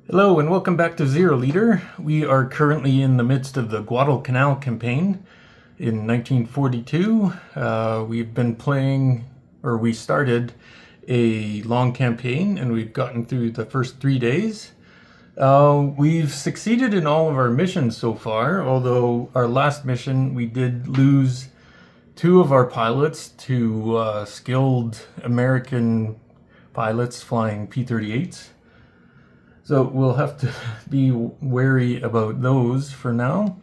Hello and welcome back to Zero Leader. We are currently in the midst of the Guadalcanal campaign in 1942. We've been playing, or we started a long campaign and we've gotten through the first 3 days. We've succeeded in all of our missions so far, although our last mission we did lose 2 of our pilots to skilled American pilots flying P-38s. So we'll have to be wary about those for now.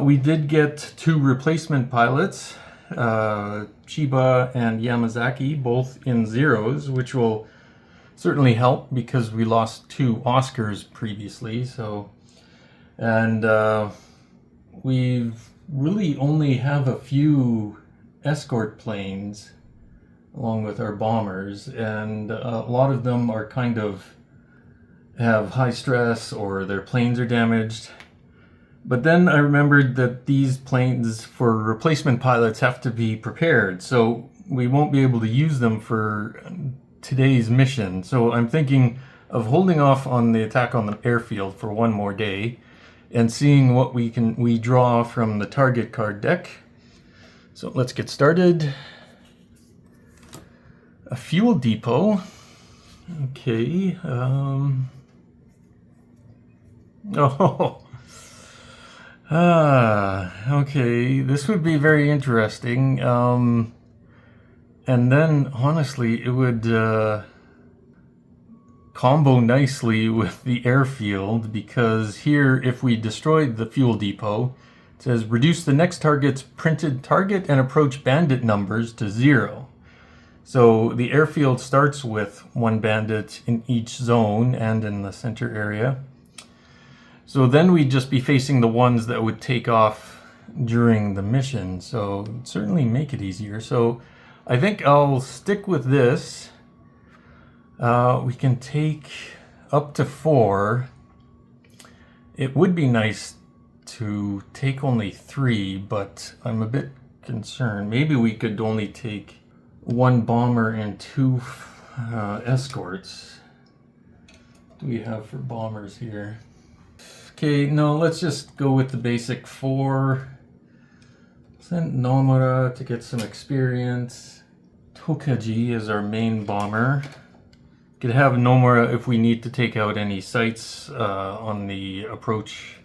We did get 2 replacement pilots, Chiba and Yamazaki, both in zeros, which will certainly help because we lost 2 Oscars previously. And we really only have a few escort planes along with our bombers, and a lot of them are kind of have high stress or their planes are damaged. But then I remembered that these planes for replacement pilots have to be prepared, so we won't be able to use them for today's mission. So I'm thinking of holding off on the attack on the airfield for 1 more day and seeing what we draw from the target card deck. So let's get started. A fuel depot. Okay. Okay, this would be very interesting. And then, honestly, it would combo nicely with the airfield, because here, if we destroyed the fuel depot, it says reduce the next target's printed target and approach bandit numbers to 0. So the airfield starts with 1 bandit in each zone and in the center area. So then we'd just be facing the ones that would take off during the mission. So it'd certainly make it easier. So I think I'll stick with this. We can take up to 4. It would be nice to take only 3, but I'm a bit concerned. Maybe we could only take 1 bomber and 2 escorts. What do we have for bombers here? Okay, no, let's just go with the basic 4. Send Nomura to get some experience. Tokaji is our main bomber. Could have Nomura if we need to take out any sites on the approach.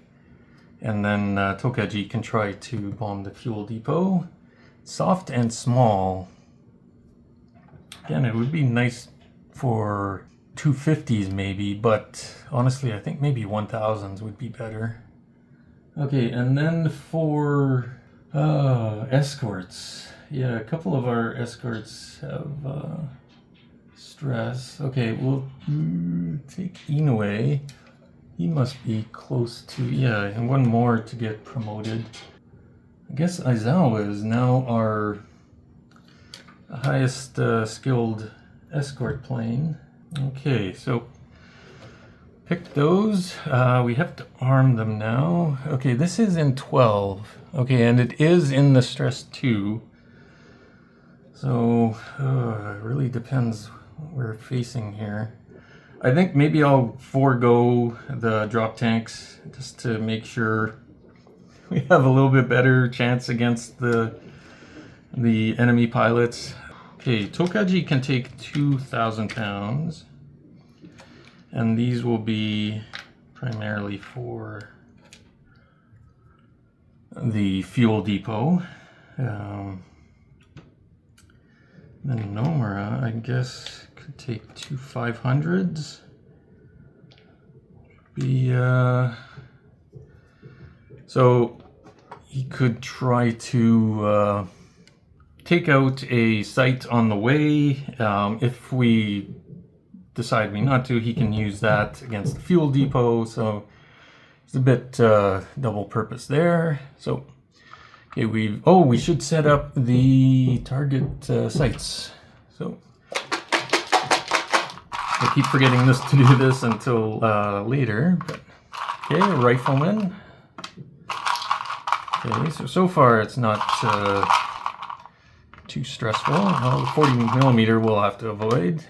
And then Tokaji can try to bomb the fuel depot. Soft and small. Again, it would be nice for 250s maybe, but honestly I think maybe 1000s would be better. Okay, and then for escorts. Yeah, a couple of our escorts have stress. Okay, we'll take Inoue. He must be close to, yeah, and 1 more to get promoted. I guess Aizawa is now our highest skilled escort plane. Okay, so pick those. We have to arm them now. Okay, this is in 12. Okay, and it is in the stress 2. So it really depends what we're facing here. I think maybe I'll forego the drop tanks just to make sure we have a little bit better chance against the enemy pilots. Okay, Tokaji can take 2,000 pounds, and these will be primarily for the fuel depot. Then Nomura, I guess, could take 2 500s. So he could try to take out a site on the way. If we decide not to, he can use that against the fuel depot. So it's a bit double purpose there. So okay, we should set up the target sites. So I keep forgetting to do this until later. But, okay, rifleman. Okay, so far it's not too stressful. Well, the 40mm we'll have to avoid.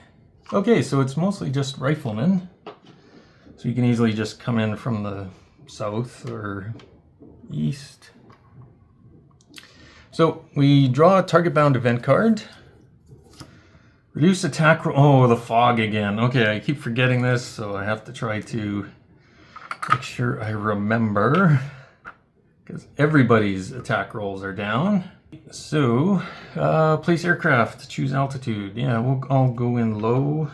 Okay, so it's mostly just riflemen. So you can easily just come in from the south or east. So we draw a target bound event card. Reduce attack roll. Oh, the fog again. Okay, I keep forgetting this, so I have to try to make sure I remember, because everybody's attack rolls are down. So, place aircraft, choose altitude. Yeah, we'll all go in low.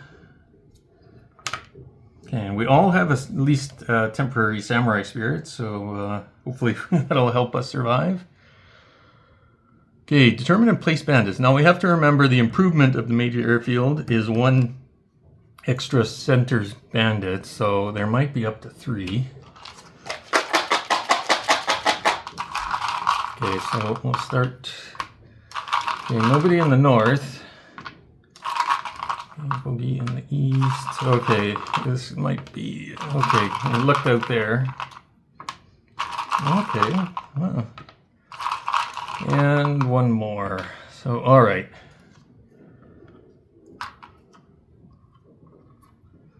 Okay, and we all have at least temporary samurai spirit, so hopefully that'll help us survive. Okay, determine and place bandits. Now we have to remember the improvement of the major airfield is 1 extra center bandit, so there might be up to 3. Okay, so we'll start. Okay, nobody in the north. Bogey in the east. Okay, this might be. Okay, I looked out there. Okay, wow. And 1 more. So, all right.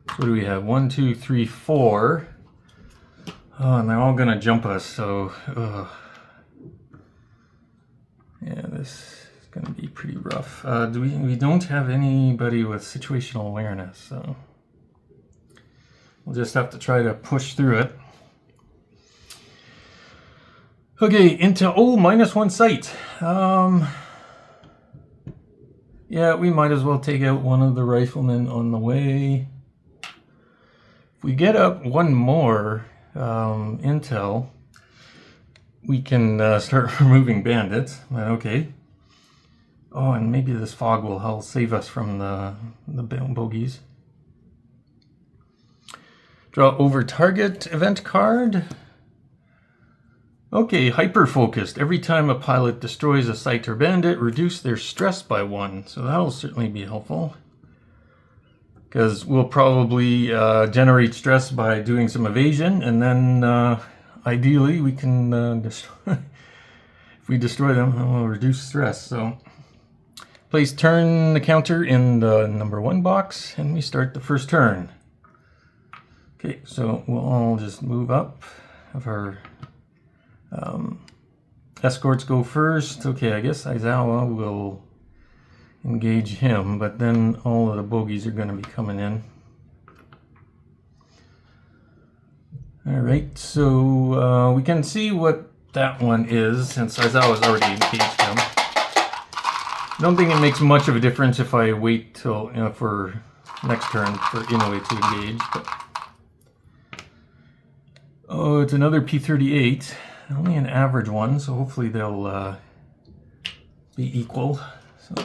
So what do we have? 1, 2, 3, 4. Oh, and they're all gonna jump us. So, yeah, this is gonna be pretty rough. We don't have anybody with situational awareness, so we'll just have to try to push through it. Okay, into -1 sight. Yeah, we might as well take out one of the riflemen on the way. If we get up 1 more intel, we can start removing bandits. Okay. Oh, and maybe this fog will help save us from the bogeys. Draw over target event card. Okay, hyper-focused. Every time a pilot destroys a site or bandit, reduce their stress by 1. So that'll certainly be helpful. Because we'll probably generate stress by doing some evasion, and then ideally we can destroy... if we destroy them, we'll reduce stress. So place turn the counter in the number 1 box, and we start the first turn. Okay, so we'll all just move up. Have our escorts go first. Okay, I guess Aizawa will engage him, but then all of the bogeys are going to be coming in. Alright, so we can see what that one is, since Aizawa's already engaged him. I don't think it makes much of a difference if I wait till, for next turn for Inoue to engage. But... oh, it's another P-38. Only an average one, so hopefully they'll be equal. So,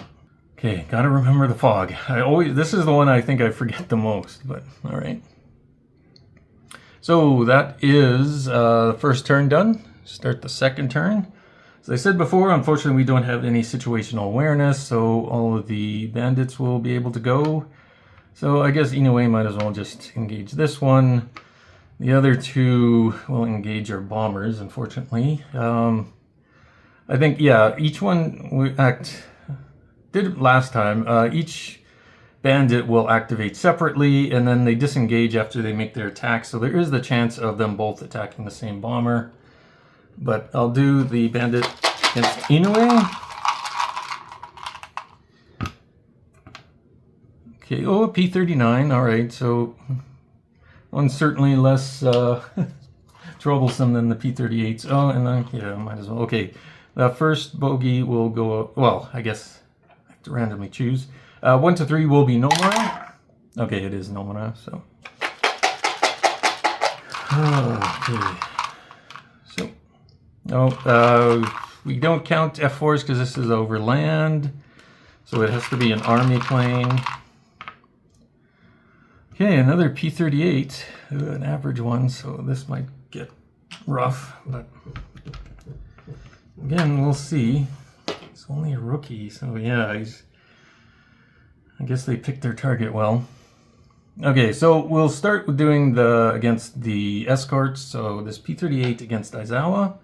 okay, gotta remember the fog. This is the one I think I forget the most, but all right. So that is the first turn done. Start the second turn. As I said before, unfortunately we don't have any situational awareness, so all of the bandits will be able to go. So I guess Inoue might as well just engage this one. The other 2 will engage our bombers, unfortunately. I think, yeah, each one did it last time. Each bandit will activate separately, and then they disengage after they make their attack. So there is the chance of them both attacking the same bomber. But I'll do the bandit against Inoue. Okay, oh, a P-39, all right, so... one's certainly less troublesome than the P-38s. Oh, and then, yeah, might as well. Okay, the first bogey will go, well, I guess I have to randomly choose. 1 to 3 will be Nomura. Okay, it is Nomura, so. Okay. So, we don't count F4s because this is over land. So it has to be an army plane. Okay, another P-38, an average one, so this might get rough, but again, we'll see. It's only a rookie, so yeah, I guess they picked their target well. Okay, so we'll start with doing against the escorts, so this P-38 against Aizawa.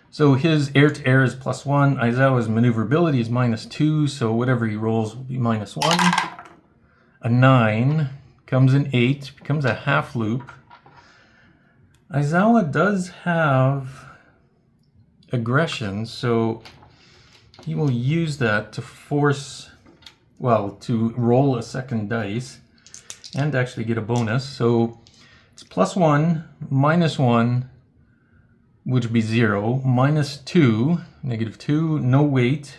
So his air-to-air is +1, Aizawa's maneuverability is -2, so whatever he rolls will be -1. A 9. becomes an 8, becomes a half loop. Aizawa does have aggression, so he will use that to force, well, to roll a second dice and actually get a bonus. So it's +1, -1, which would be 0, -2, -2, no weight.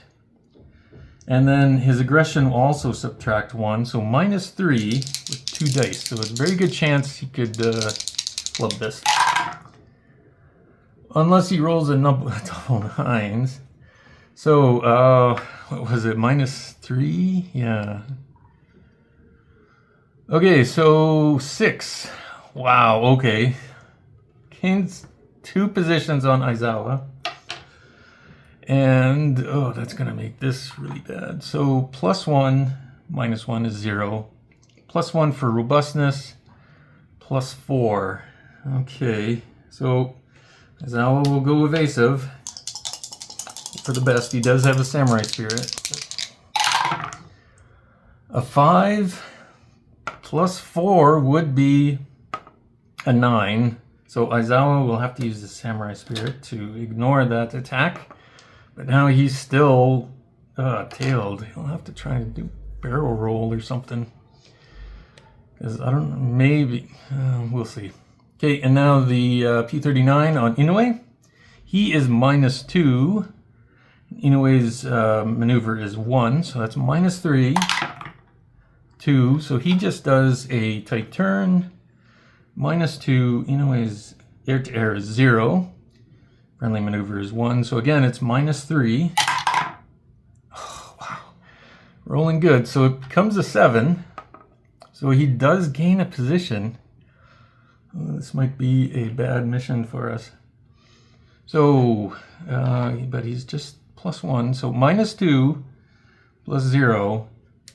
And then his aggression will also subtract 1, so -3 with 2 dice. So it's a very good chance he could flub this. Unless he rolls a double nines. So, what was it, -3? Yeah. Okay, so 6. Wow, okay. Gains 2 positions on Aizawa. And, oh, that's going to make this really bad. So, +1, -1 is 0. +1 for robustness, +4. Okay, so Aizawa will go evasive. For the best, he does have a samurai spirit. A 5 +4 would be a 9. So Aizawa will have to use the samurai spirit to ignore that attack. But now he's still tailed. He'll have to try to do barrel roll or something. Because I don't know, maybe. We'll see. Okay, and now the P-39 on Inoue. He is -2. Inoue's maneuver is 1, so that's -3. 2, so he just does a tight turn. -2, Inoue's air-to-air is 0. Friendly maneuver is 1, so again it's -3. Oh, wow. Rolling good, so it becomes a 7. So he does gain a position. This might be a bad mission for us. So, but he's just +1. So -2 +0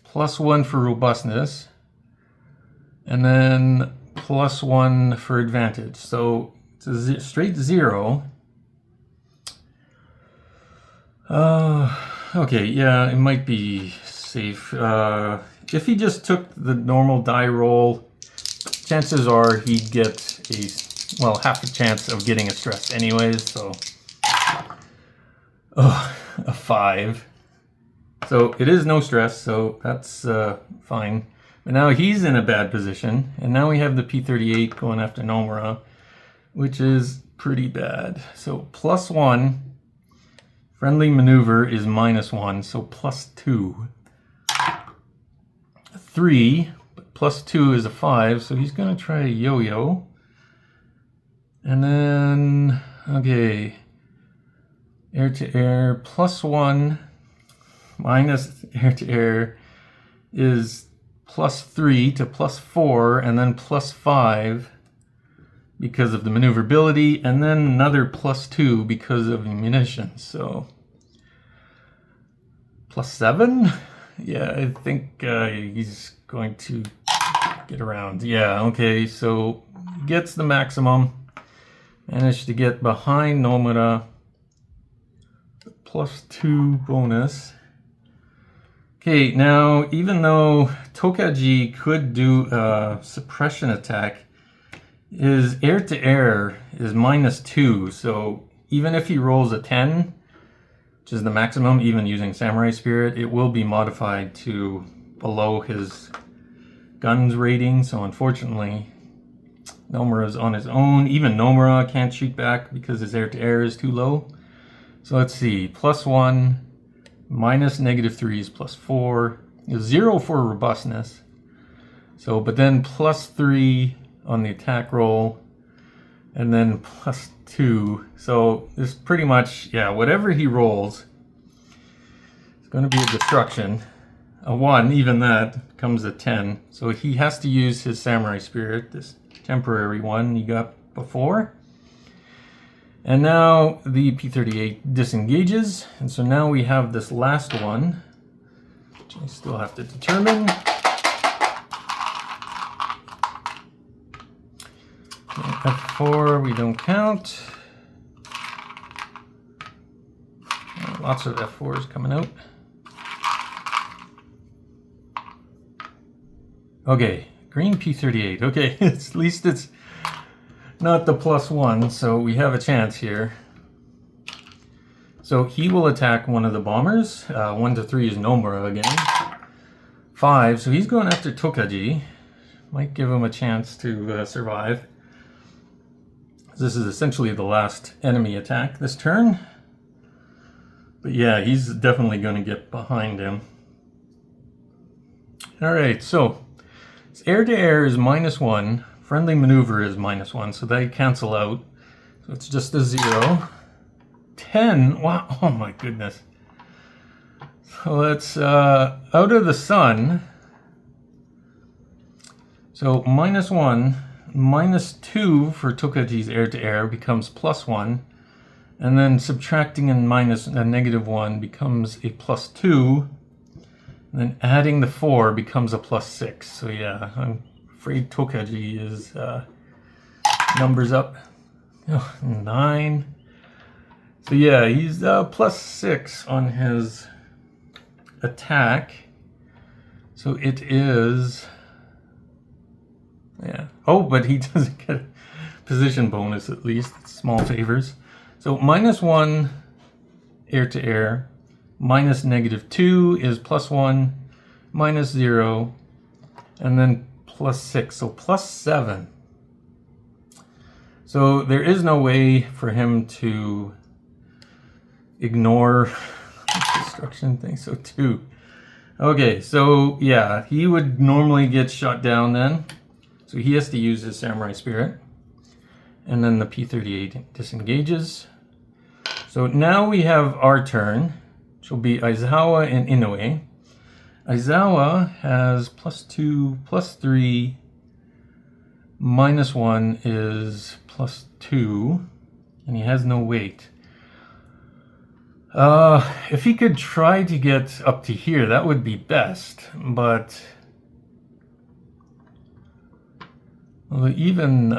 +1 for robustness. And then +1 for advantage. So it's a straight 0. Okay, yeah, it might be safe. If he just took the normal die roll, chances are he'd get half a chance of getting a stress anyways, so. Oh, a 5. So it is no stress, so that's fine. But now he's in a bad position, and now we have the P-38 going after Nomura, which is pretty bad. So +1, friendly maneuver is -1, so +2. 3, but +2 is a 5, so he's going to try a yo-yo. And then, okay, air-to-air +1 minus air-to-air is +3 to +4, and then +5 because of the maneuverability, and then another +2 because of munitions. So +7? Yeah, I think he's going to get around. Yeah, okay, so gets the maximum. Managed to get behind Nomura. +2 bonus. Okay, now even though Tokaji could do a suppression attack, his air-to-air is -2, so even if he rolls a 10, which is the maximum, even using Samurai Spirit, it will be modified to below his guns rating, so unfortunately Nomura's on his own. Even Nomura can't shoot back because his air-to-air is too low. So let's see, +1 minus -3 is +4, 0 for robustness. So, but then +3 on the attack roll, and then +2. So this pretty much, yeah, whatever he rolls, it's going to be a destruction. A 1, even that, becomes a 10. So he has to use his Samurai Spirit, this temporary one he got before. And now the P-38 disengages, and so now we have this last one, which I still have to determine. F4 we don't count. Lots of F4s coming out. Okay, green P-38. Okay, at least it's not the +1, so we have a chance here. So he will attack one of the bombers. 1 to 3 is Nomura again. 5, so he's going after Tokaji. Might give him a chance to survive. This is essentially the last enemy attack this turn. But yeah, he's definitely going to get behind him. Alright, so air-to-air is -1. Friendly maneuver is -1, so they cancel out. So it's just a 0. 10, wow, oh my goodness. So that's out of the sun. So -1, -2 for Tokaji's air-to-air becomes +1. And then subtracting and minus a -1 becomes a +2. And then adding the 4 becomes a +6. So yeah, I'm afraid Tokaji is numbers up. Oh, 9. So yeah, he's +6 on his attack. So it is, yeah. Oh, but he doesn't get a position bonus at least. It's small favors. So -1 air-to-air, minus -2 is +1, -0, and then +6, so +7. So there is no way for him to ignore destruction thing, so 2. Okay, so yeah, he would normally get shot down then. So he has to use his Samurai Spirit. And then the P-38 disengages. So now we have our turn, which will be Aizawa and Inoue. Aizawa has +2, +3, -1 is +2, and he has no weight. If he could try to get up to here, that would be best, but well, even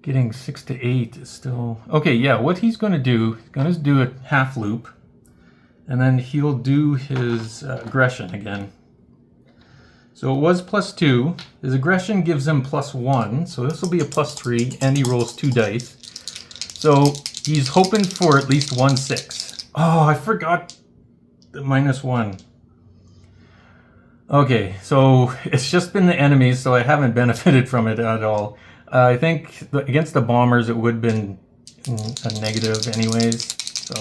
getting 6 to 8 is still okay. Yeah, what he's going to do, he's going to do a half loop, and then he'll do his aggression again. So it was +2. His aggression gives him +1, so this will be a +3, and he rolls 2 dice. So he's hoping for at least 1 6. Oh, I forgot the -1. Okay, so it's just been the enemies, so I haven't benefited from it at all. I think against the bombers it would have been a negative anyways. So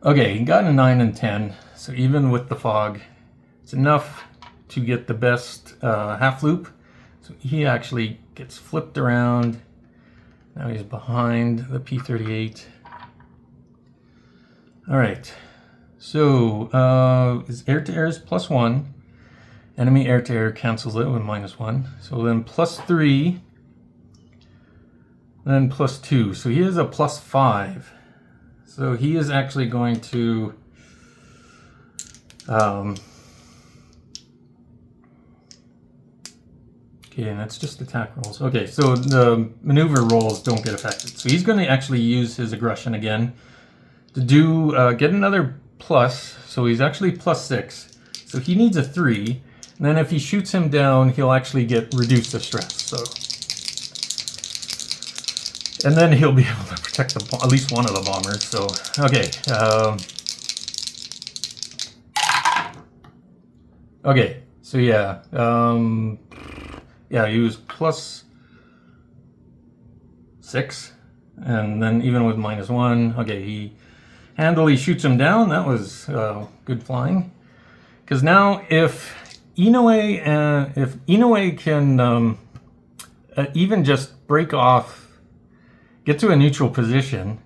okay, he got a 9 and 10. So even with the fog, it's enough to get the best half loop. So he actually gets flipped around. Now he's behind the P-38. All right. So his air-to-air is +1. Enemy air-to-air cancels it with -1. So then +3. Then +2. So he has a +5. So he is actually going to okay, and that's just attack rolls. Okay, so the maneuver rolls don't get affected. So he's going to actually use his aggression again to do get another plus. So he's actually +6. So he needs a 3. And then if he shoots him down, he'll actually get reduced the stress. So, and then he'll be able to protect at least one of the bombers. So okay. Okay, so yeah, yeah, he was +6, and then even with -1, okay, he handily shoots him down. That was good flying. Because now if Inoue can even just break off, get to a neutral position,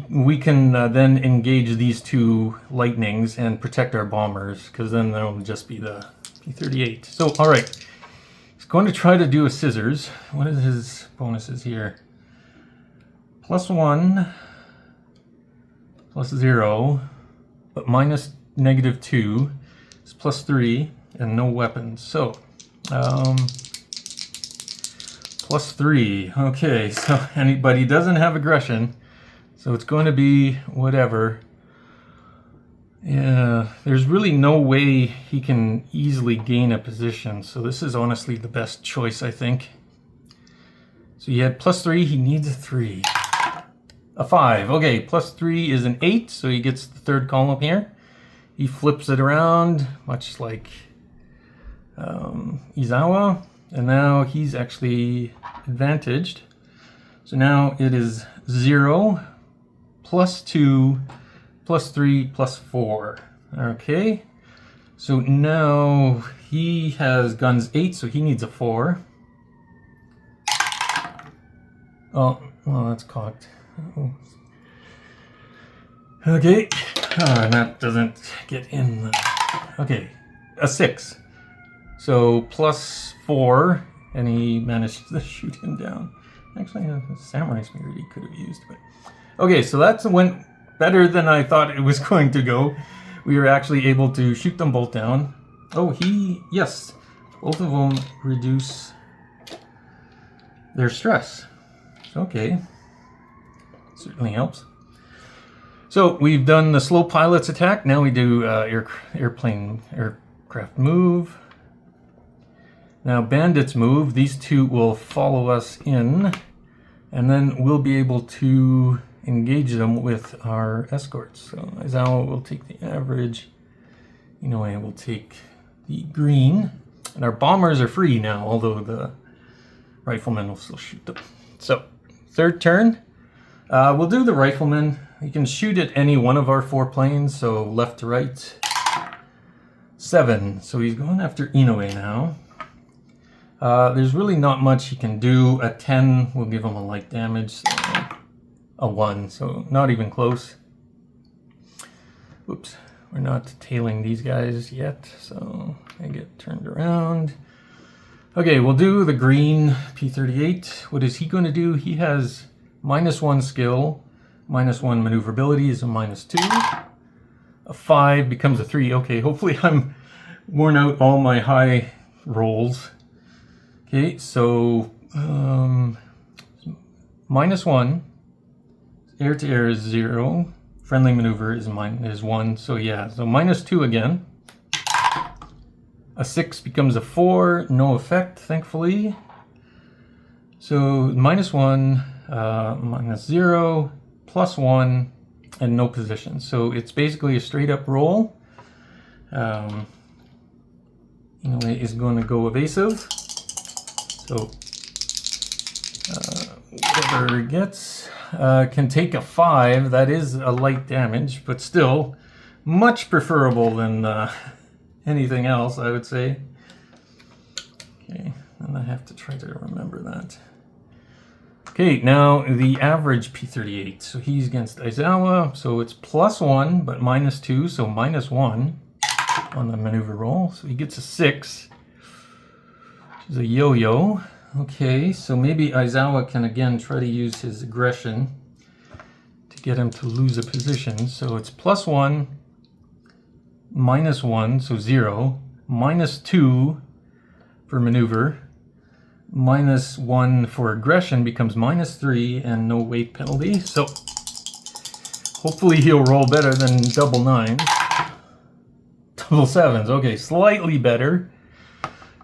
we can then engage these 2 lightnings and protect our bombers, because then there'll just be the P-38. So, all right, he's going to try to do a scissors. What is his bonuses here? +1, +0, but -2 is +3, and no weapons. So, +3. Okay, so anybody doesn't have aggression. So it's going to be whatever. Yeah, there's really no way he can easily gain a position, so this is honestly the best choice, I think. So he had +3, he needs a 3. A 5, okay, +3 is an 8, so he gets the third column here. He flips it around, much like Izawa, and now he's actually advantaged. So now it is 0, +2, +3, +4. Okay, so now he has guns 8, so he needs a 4. Oh, well, that's cocked. Oh. Okay, and that doesn't get in. Okay, a 6. So +4, and he managed to shoot him down. Actually, a samurai spear he could have used, but okay. So that went better than I thought it was going to go. We were actually able to shoot them both down. Oh, yes, both of them reduce their stress. Okay, certainly helps. So we've done the slow pilot's attack. Now we do aircraft move. Now bandits move. These two will follow us in, and then we'll be able to engage them with our escorts. So Aizawa will take the average. Inoue will take the green. And our bombers are free now, although the riflemen will still shoot them. So, third turn. We'll do the rifleman. You can shoot at any one of our 4 planes, so left to right. 7. So he's going after Inoue now. There's really not much he can do. A 10 will give him a light damage. So a 1, so not even close. Whoops, we're not tailing these guys yet, so I get turned around. Okay, we'll do the green P-38. What is he going to do? He has -1 skill, -1 maneuverability is a -2. A 5 becomes a 3. Okay, hopefully I'm worn out all my high rolls. Okay, so -1. Air-to-air is 0. Friendly maneuver is 1. So yeah, so -2 again. A 6 becomes a 4. No effect, thankfully. So -1, -0, +1, and no position. So it's basically a straight up roll. Inoue is going to go evasive. So whatever it gets. Can take a 5. That is a light damage, but still much preferable than anything else, I would say. Okay, and I have to try to remember that. Okay, now the average P-38. So he's against Aizawa, so it's +1, but -2, so -1 on the maneuver roll. So he gets a 6, which is a yo-yo. Okay, so maybe Aizawa can again try to use his aggression to get him to lose a position. So it's +1, -1, so 0, -2 for maneuver, -1 for aggression becomes -3 and no weight penalty. So hopefully he'll roll better than double 9s. Double 7s, okay, slightly better.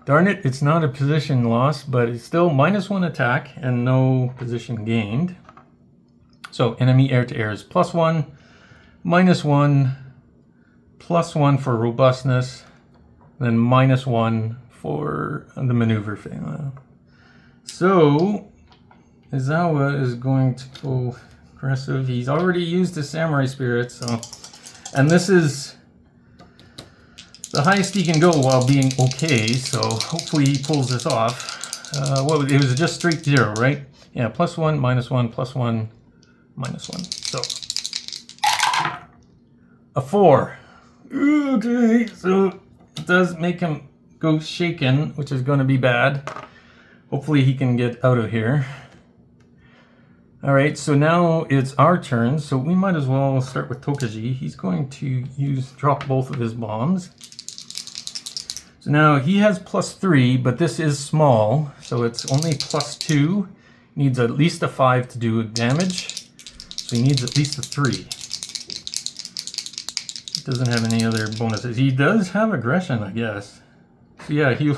Darn it, it's not a position loss, but it's still -1 attack and no position gained. So enemy air-to-air is +1, -1, +1 for robustness, then -1 for the maneuver thing. So Aizawa is going to go aggressive. He's already used his samurai spirit, so, and this is the highest he can go while being okay, so hopefully he pulls this off. Well, it was just straight 0, right? Yeah, +1, -1, +1, -1. So, a 4. Okay, so it does make him go shaken, which is going to be bad. Hopefully he can get out of here. All right, so now it's our turn, so we might as well start with Tokaji. He's going to drop both of his bombs. So now he has +3, but this is small, so it's only +2. Needs at least a 5 to do damage, so he needs at least a 3. doesn't have any other bonuses. He does have aggression, I guess. So yeah, he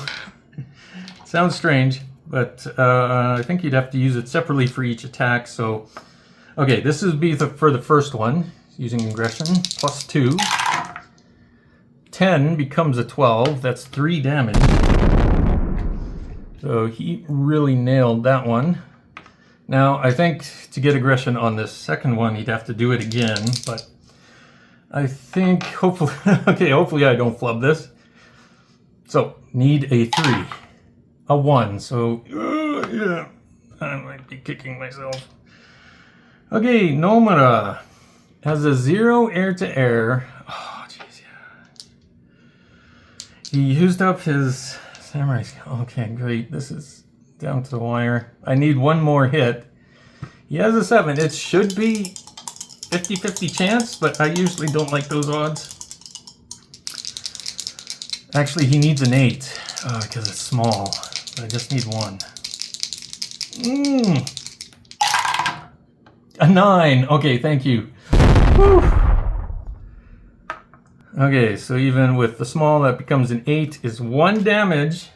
sounds strange, but I think you'd have to use it separately for each attack. So, okay, this would be for the first one, using aggression, +2. 10 becomes a 12, that's 3 damage. So he really nailed that one. Now, I think to get aggression on this second one, he'd have to do it again, but I think, hopefully, okay, hopefully I don't flub this. So, need a 3. A 1, so, yeah, I might be kicking myself. Okay, Nomura has a 0 air-to-air. Oh, jeez, yeah. He used up his samurai skill. Okay, great, this is down to the wire. I need one more hit. He has a 7. It should be 50-50 chance, but I usually don't like those odds. Actually, he needs an 8 because it's small. I just need 1. A 9. Okay, thank you. Whew. Okay, so even with the small, that becomes an 8. Is 1 damage.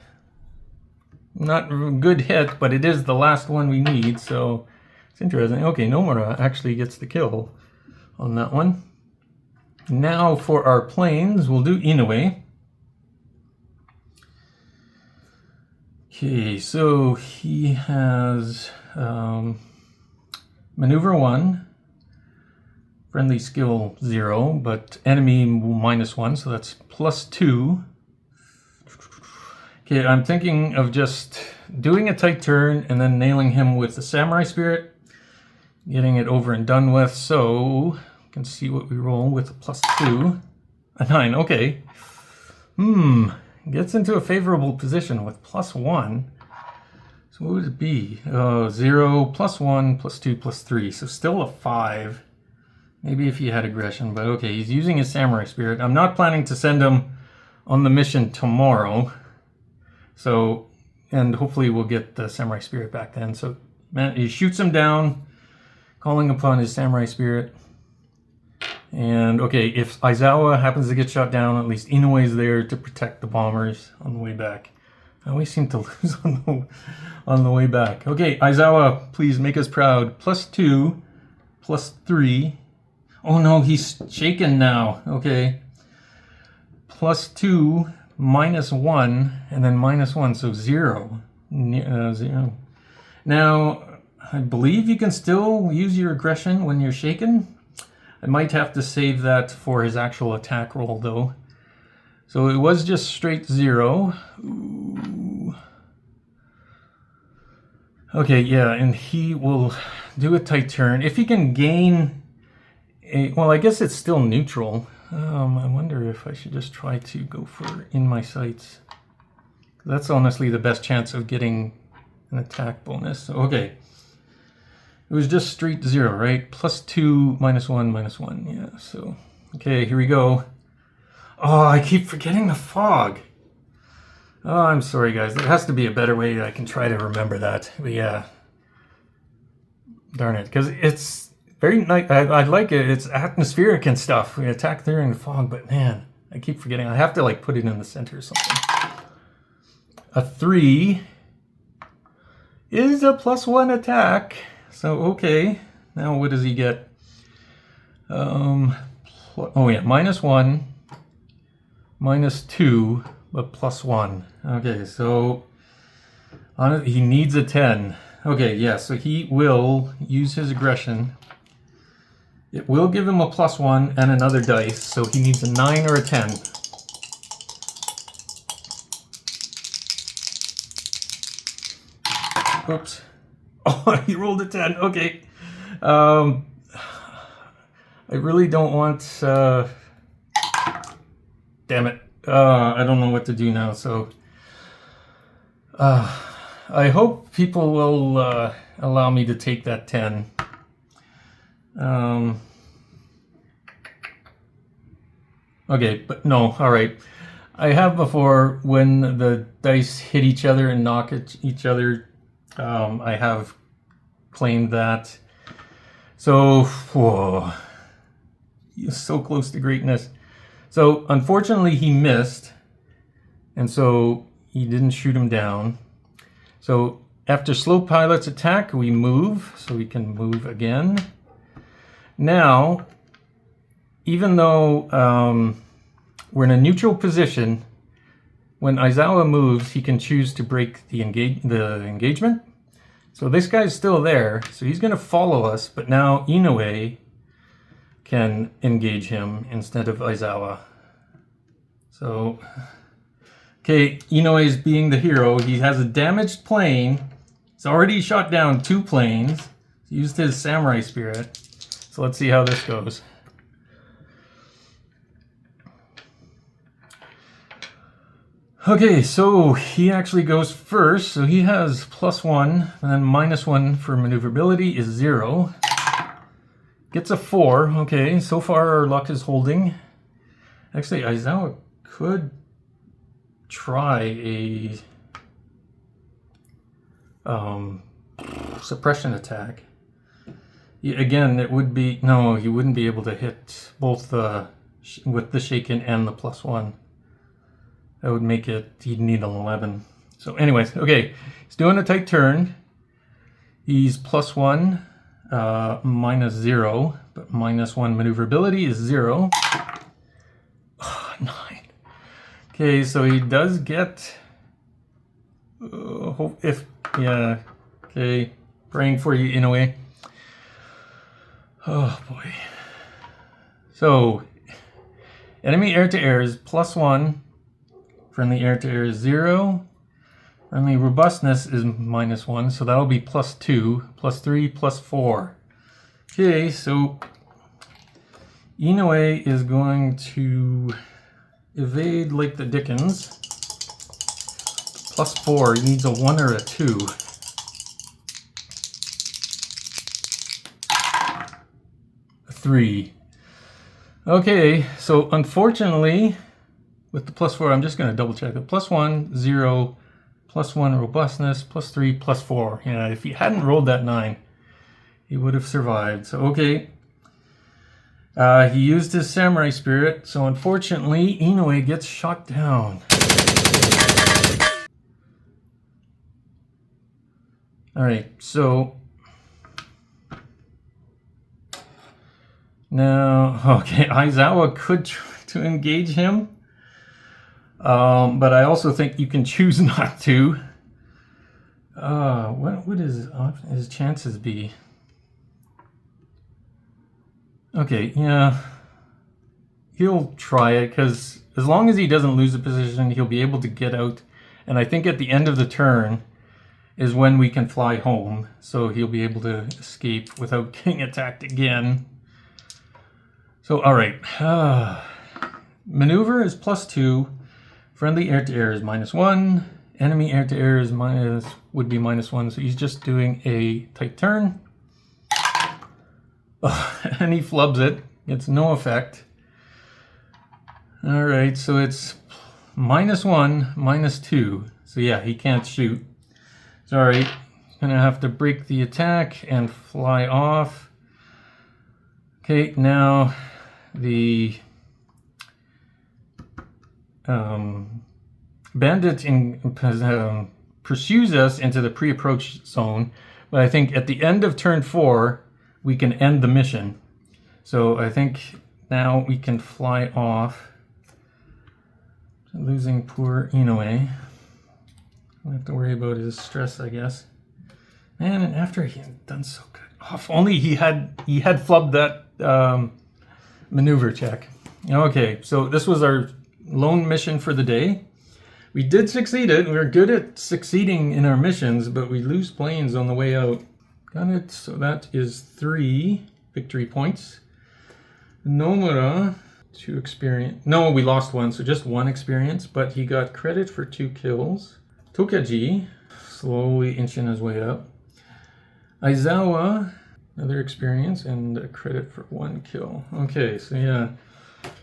Not a good hit, but it is the last one we need, so it's interesting. Okay, Nomura actually gets the kill on that one. Now for our planes, we'll do Inoue. Okay, so he has maneuver 1, friendly skill 0, but enemy -1, so that's +2. Okay, I'm thinking of just doing a tight turn and then nailing him with the Samurai Spirit, getting it over and done with. So, you can see what we roll with a +2. A 9, okay. Gets into a favorable position with +1. So what would it be? 0, +1, +2, +3. So still a 5. Maybe if he had aggression, but okay, he's using his Samurai Spirit. I'm not planning to send him on the mission tomorrow. So, and hopefully we'll get the Samurai Spirit back then. So, man, he shoots him down, calling upon his Samurai Spirit. And, okay, if Aizawa happens to get shot down, at least Inoue is there to protect the bombers on the way back. I always seem to lose on the way back. Okay, Aizawa, please make us proud. +2, +3. Oh no, he's shaken now. Okay. +2. -1 and then -1, so 0. 0. Now, I believe you can still use your aggression when you're shaken. I might have to save that for his actual attack roll, though. So it was just straight 0. Ooh. Okay, yeah, and he will do a tight turn. If he can gain a... Well, I guess it's still neutral. I wonder if I should just try to go for in my sights. That's honestly the best chance of getting an attack bonus. So, okay. It was just straight 0, right? +2, -1, -1. Yeah, so... Okay, here we go. Oh, I keep forgetting the fog. Oh, I'm sorry, guys. There has to be a better way that I can try to remember that. But yeah. Darn it. Because it's... very nice. I like it. It's atmospheric and stuff. We attack there in the fog, but man, I keep forgetting. I have to like put it in the center or something. A 3 is a +1 attack. So okay. Now what does he get? Oh yeah, -1, -2, but +1. Okay, so he needs a 10. Okay, yeah. So he will use his aggression. It will give him a +1 and another dice, so he needs a 9 or a 10. Oops. Oh, he rolled a 10. Okay. I really don't want... damn it. I don't know what to do now, so... I hope people will allow me to take that 10. Okay, but no, alright. I have before, when the dice hit each other and knock at each other, I have claimed that. So, whoa. You're so close to greatness. So unfortunately he missed, and so he didn't shoot him down. So after slow pilot's attack, we move, so we can move again. Now, even though we're in a neutral position, when Aizawa moves, he can choose to break the engagement. So this guy's still there, so he's going to follow us, but now Inoue can engage him instead of Aizawa. So, okay, Inoue is being the hero. He has a damaged plane. He's already shot down 2 planes. He used his samurai spirit. So let's see how this goes. Okay, so he actually goes first. So he has +1, and then -1 for maneuverability is 0. Gets a 4. Okay, so far our luck is holding. Actually, Aizawa could try a suppression attack. Again, it would be... No, he wouldn't be able to hit both with the shaken and the +1. That would make it... He'd need an 11. So anyways, okay. He's doing a tight turn. He's +1, -0. But -1 maneuverability is 0. Oh, 9. Okay, so he does get... yeah. Okay. Praying for you in a way. Oh boy. So, enemy air-to-air is +1. Friendly air-to-air is 0. Friendly robustness is -1, so that'll be +2, +3, +4. Okay, so Inoue is going to evade like the Dickens. +4, he needs a 1 or a 2. A 3. Okay, so unfortunately, with the +4, I'm just going to double check it. +1, 0, +1 robustness, +3, +4. Yeah, if he hadn't rolled that 9, he would have survived. So, okay. He used his samurai spirit, so unfortunately, Inoue gets shot down. Alright, so now, okay, Aizawa could try to engage him, but I also think you can choose not to. What would his chances be? Okay, yeah, he'll try it, because as long as he doesn't lose the position, he'll be able to get out, and I think at the end of the turn is when we can fly home, so he'll be able to escape without getting attacked again. So, alright. Maneuver is +2. Friendly air-to-air is -1. Enemy air-to-air is would be -1, so he's just doing a tight turn. And he flubs it. Gets no effect. Alright, so it's -1, -2. So yeah, he can't shoot. Sorry, gonna have to break the attack and fly off. Okay, now the bandit pursues us into the pre-approach zone, but I think at the end of turn 4 we can end the mission. So I think now we can fly off. Losing poor Inoue. Don't have to worry about his stress, I guess. Man, and after he had done so good. Oh, if only he had flubbed that maneuver check. Okay, so this was our lone mission for the day. We did succeed it. We're good at succeeding in our missions, but we lose planes on the way out. Got it. So that is 3 victory points. Nomura, 2 experience. No, we lost 1, so just 1 experience, but he got credit for 2 kills. Tokaji, slowly inching his way up. Aizawa, another experience, and a credit for 1 kill. Okay, so yeah,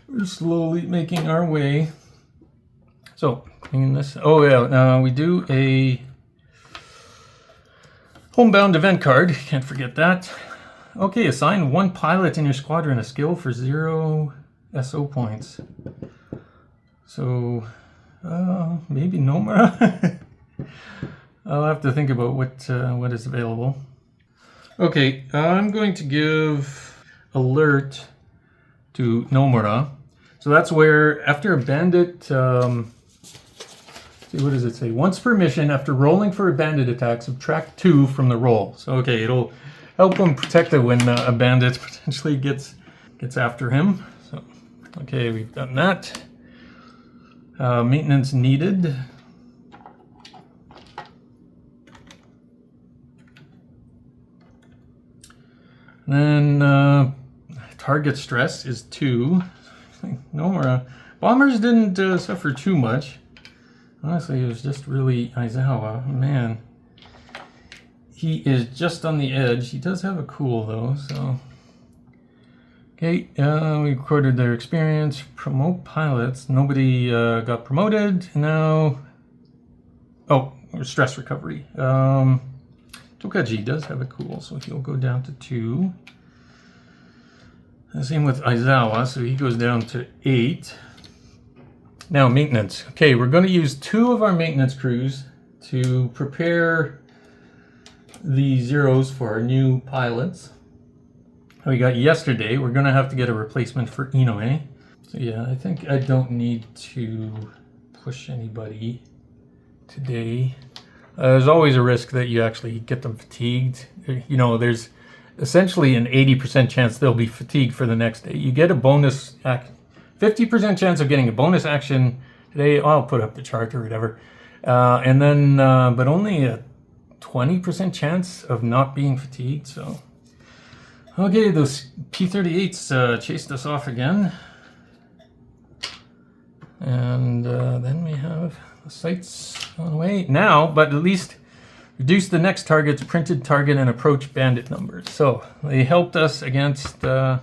we're slowly making our way. So, in this, oh yeah, we do a homebound event card, can't forget that. Okay, assign 1 pilot in your squadron a skill for 0, SO points. So maybe Nomura. I'll have to think about what is available. Okay, I'm going to give alert to Nomura. So that's where after a bandit, see, what does it say? Once per mission, after rolling for a bandit attack, subtract 2 from the roll. So okay, it'll help him protect it when a bandit potentially gets after him. So okay, we've done that. Maintenance needed. Then target stress is 2. Nomura. Bombers didn't suffer too much. Honestly, it was just really Aizawa. Man, he is just on the edge. He does have a cool though, so. Okay, we recorded their experience. Promote pilots. Nobody got promoted. Now, oh, stress recovery. Tokaji does have a cool, so he'll go down to 2. The same with Aizawa, so he goes down to 8. Now, maintenance. Okay, we're going to use 2 of our maintenance crews to prepare the zeros for our new pilots. We got yesterday. We're going to have to get a replacement for Inoue. So yeah, I think I don't need to push anybody today. There's always a risk that you actually get them fatigued. You know, there's essentially an 80% chance they'll be fatigued for the next day. You get a bonus, 50% chance of getting a bonus action today. I'll put up the chart or whatever. And then, but only a 20% chance of not being fatigued. So, okay, those P-38s chased us off again. And then we have the sights on the way now, but at least reduce the next target's printed target and approach bandit numbers. So they helped us against the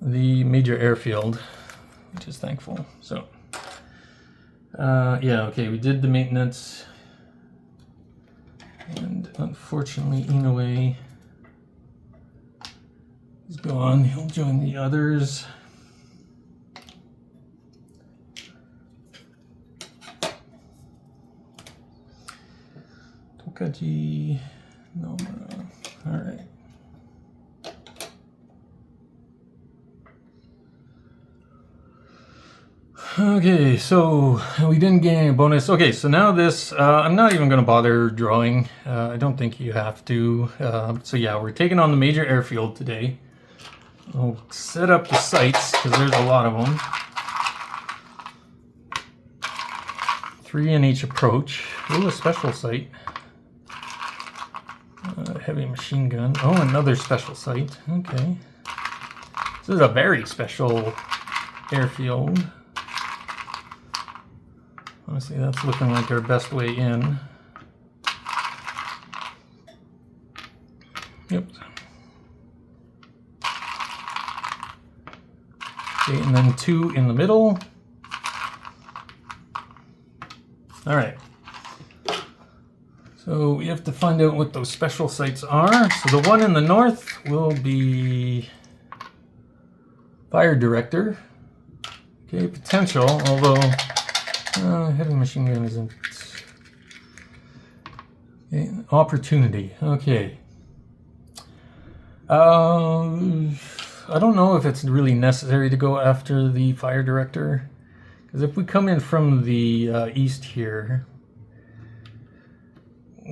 major airfield, which is thankful. So yeah, okay, we did the maintenance, and unfortunately Inoue is gone. He'll join the others. Tokaji, Nomura. All right. Okay, so we didn't get any bonus. Okay, so now this, I'm not even going to bother drawing. I don't think you have to. So yeah, we're taking on the major airfield today. I'll set up the sites because there's a lot of them. 3 in each approach. Ooh, a special site. Heavy machine gun. Oh, another special site. Okay. This is a very special airfield. Honestly, that's looking like our best way in. Yep. Okay, and then 2 in the middle. All right. So we have to find out what those special sites are. So the one in the north will be fire director. Okay, potential, although heavy machine gun isn't. Okay, opportunity. Okay. I don't know if it's really necessary to go after the fire director, because if we come in from the east here,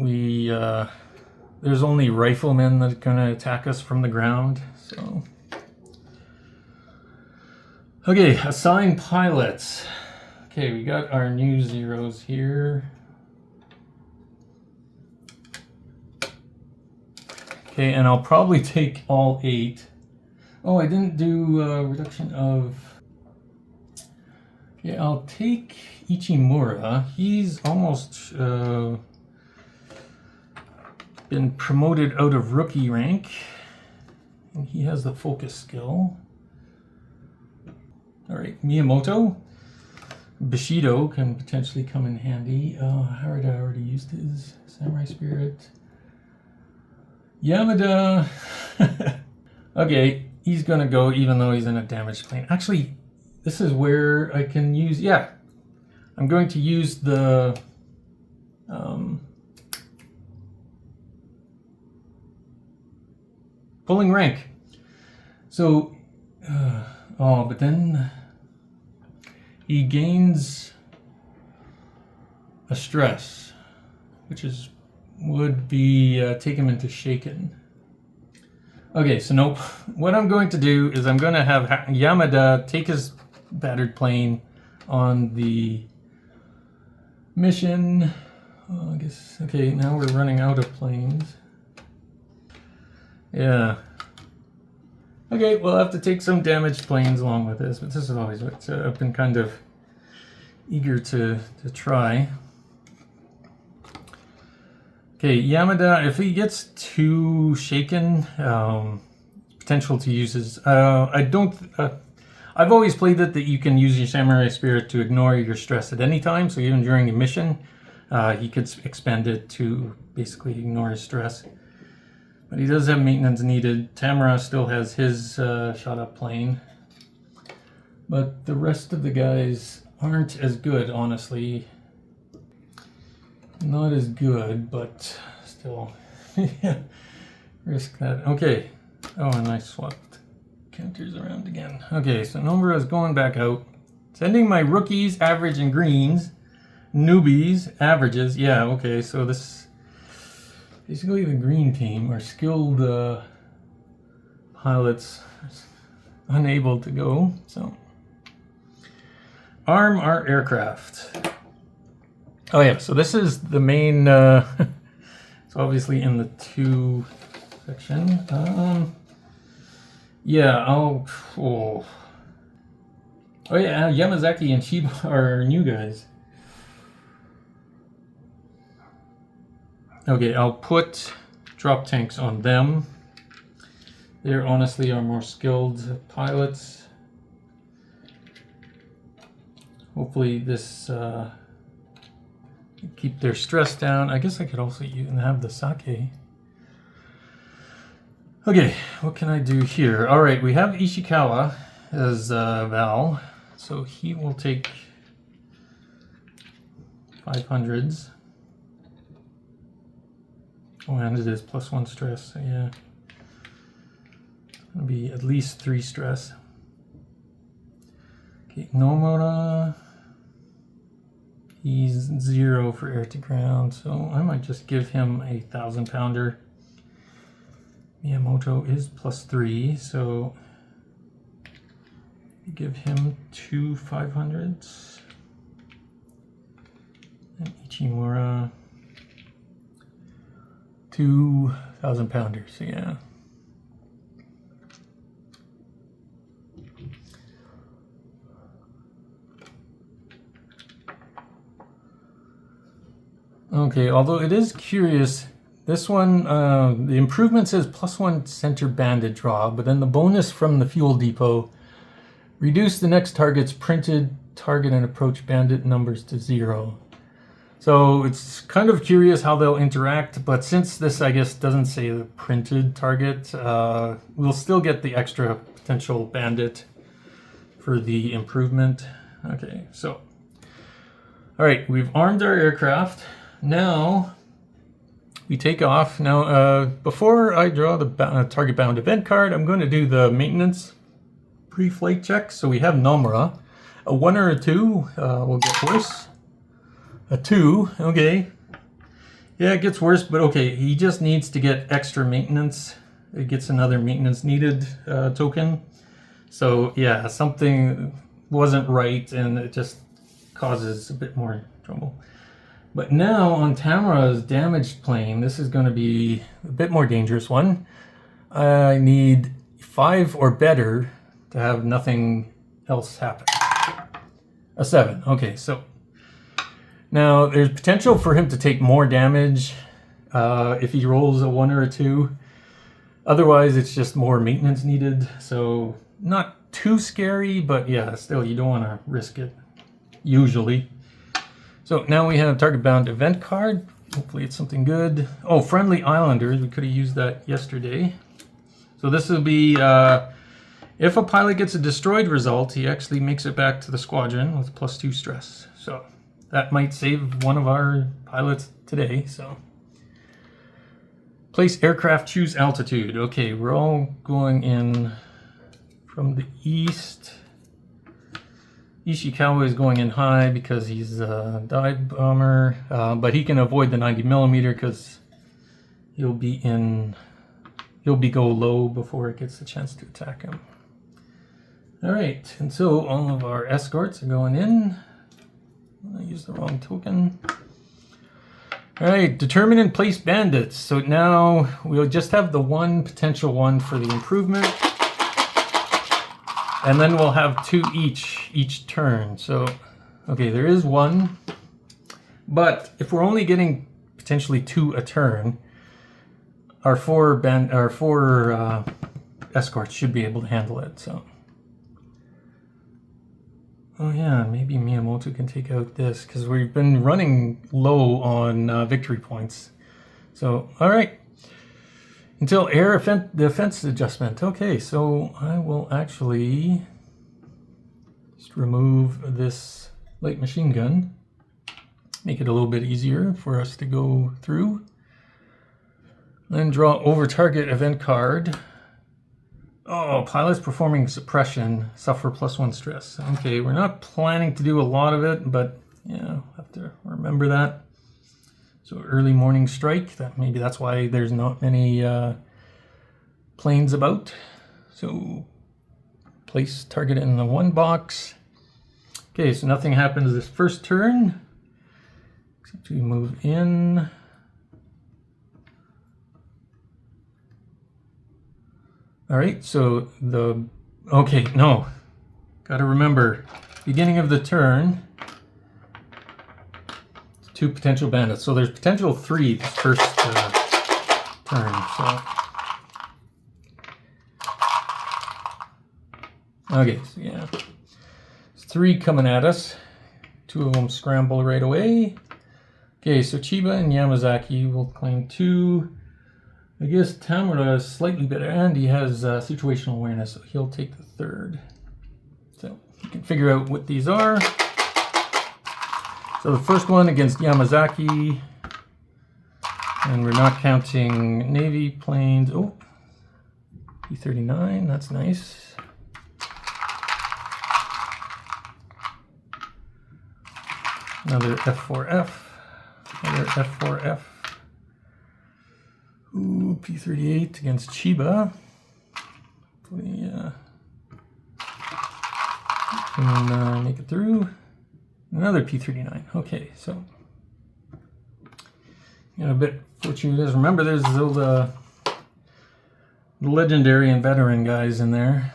we there's only riflemen that are going to attack us from the ground. So okay, assign pilots. Okay, we got our new zeros here. Okay, and I'll probably take all 8. Oh, I didn't do reduction of. Yeah, I'll take Ichimura. He's almost been promoted out of rookie rank, and he has the focus skill. All right, Miyamoto. Bushido can potentially come in handy. Harada already used his Samurai Spirit. Yamada. Okay, he's gonna go even though he's in a damaged plane. Actually, this is where I can use, yeah. I'm going to use the pulling rank. So, oh, but then he gains a stress, which would be take him into shaken. Okay, so nope. What I'm going to do is I'm going to have Yamada take his battered plane on the mission. Oh, I guess, okay, now we're running out of planes. Yeah. Okay, we'll have to take some damaged planes along with this, but this is always what I've been kind of eager to try. Okay, Yamada, if he gets too shaken, potential to use his... I've always played it that you can use your Samurai Spirit to ignore your stress at any time, so even during a mission, he could expend it to basically ignore his stress. But he does have maintenance needed. Tamara still has his shot up plane. But the rest of the guys aren't as good, honestly. Not as good, but still. Risk that. Okay. Oh, and I swapped counters around again. Okay, so Nomura is going back out. Sending my rookies, average and greens. Newbies, averages. Yeah, okay, so this... Basically the green team are skilled pilots unable to go, so... Arm our aircraft. Oh yeah, so this is the main, it's obviously in the 2 section. Yeah, oh yeah, Yamazaki and Shiba are new guys. Okay, I'll put drop tanks on them. They honestly are more skilled pilots. Hopefully this keep their stress down. I guess I could also even have the sake. Okay, what can I do here? All right, we have Ishikawa as Val, so he will take 500s. Oh, and it is +1 stress, so yeah. It's gonna be at least 3 stress. Okay, Nomura. He's 0 for air to ground, so I might just give him a 1,000-pounder. Miyamoto is +3, so give him 2 500s. And Ichimura, 2 1,000-pounders, yeah. Okay, although it is curious, this one, the improvement says +1 center bandit draw, but then the bonus from the fuel depot, reduce the next target's printed target and approach bandit numbers to 0. So it's kind of curious how they'll interact, but since this, I guess, doesn't say the printed target, we'll still get the extra potential bandit for the improvement. Okay, so, all right, we've armed our aircraft. Now we take off. Now, before I draw the target bound event card, I'm going to do the maintenance pre-flight check. So we have Nomura. A 1 or a 2 will get worse. A 2, okay. Yeah, it gets worse, but okay. He just needs to get extra maintenance. It gets another maintenance needed token. So yeah, something wasn't right, and it just causes a bit more trouble. But now on Tamara's damaged plane, this is going to be a bit more dangerous one. I need 5 or better to have nothing else happen. A 7. Okay, so now there's potential for him to take more damage if he rolls a 1 or a 2. Otherwise, it's just more maintenance needed. So not too scary, but yeah, still you don't want to risk it usually. So now we have target bound event card. Hopefully it's something good. Oh, friendly islanders. We could have used that yesterday. So this will be If a pilot gets a destroyed result, he actually makes it back to the squadron with +2 stress. So that might save one of our pilots today. So place aircraft, choose altitude. Okay, we're all going in from the east. Ishikawa is going in high because he's a dive bomber, but he can avoid the 90mm because he'll go low before it gets the chance to attack him. All right, and so all of our escorts are going in. I used the wrong token. All right, determine and place bandits. So now we'll just have the one potential one for the improvement. And then we'll have 2 each turn. So, okay, there is 1. But if we're only getting potentially 2 a turn, our 4 escorts should be able to handle it. So, oh yeah, maybe Miyamoto can take out this because we've been running low on victory points. So, all right. Until air defense adjustment. Okay, so I will actually just remove this light machine gun. Make it a little bit easier for us to go through. Then draw over target event card. Oh, pilots performing suppression suffer +1 stress. Okay, we're not planning to do a lot of it, but yeah, have to remember that. So early morning strike, maybe that's why there's not many planes about. So place target in the 1 box. Okay, so nothing happens this first turn, except we move in. All right, so gotta remember, beginning of the turn, 2 potential bandits. So there's potential 3 this first turn. So okay, so yeah, there's 3 coming at us. 2 of them scramble right away. Okay, so Chiba and Yamazaki will claim 2. I guess Tamura is slightly better, and he has situational awareness, so he'll take the 3rd. So you can figure out what these are. So the first one against Yamazaki, and we're not counting Navy planes. Oh, P-39, that's nice. Another F4F, another F4F. Ooh, P-38 against Chiba. Hopefully, can make it through. Another P-39. Okay, so a bit fortunate. Remember, there's the legendary and veteran guys in there.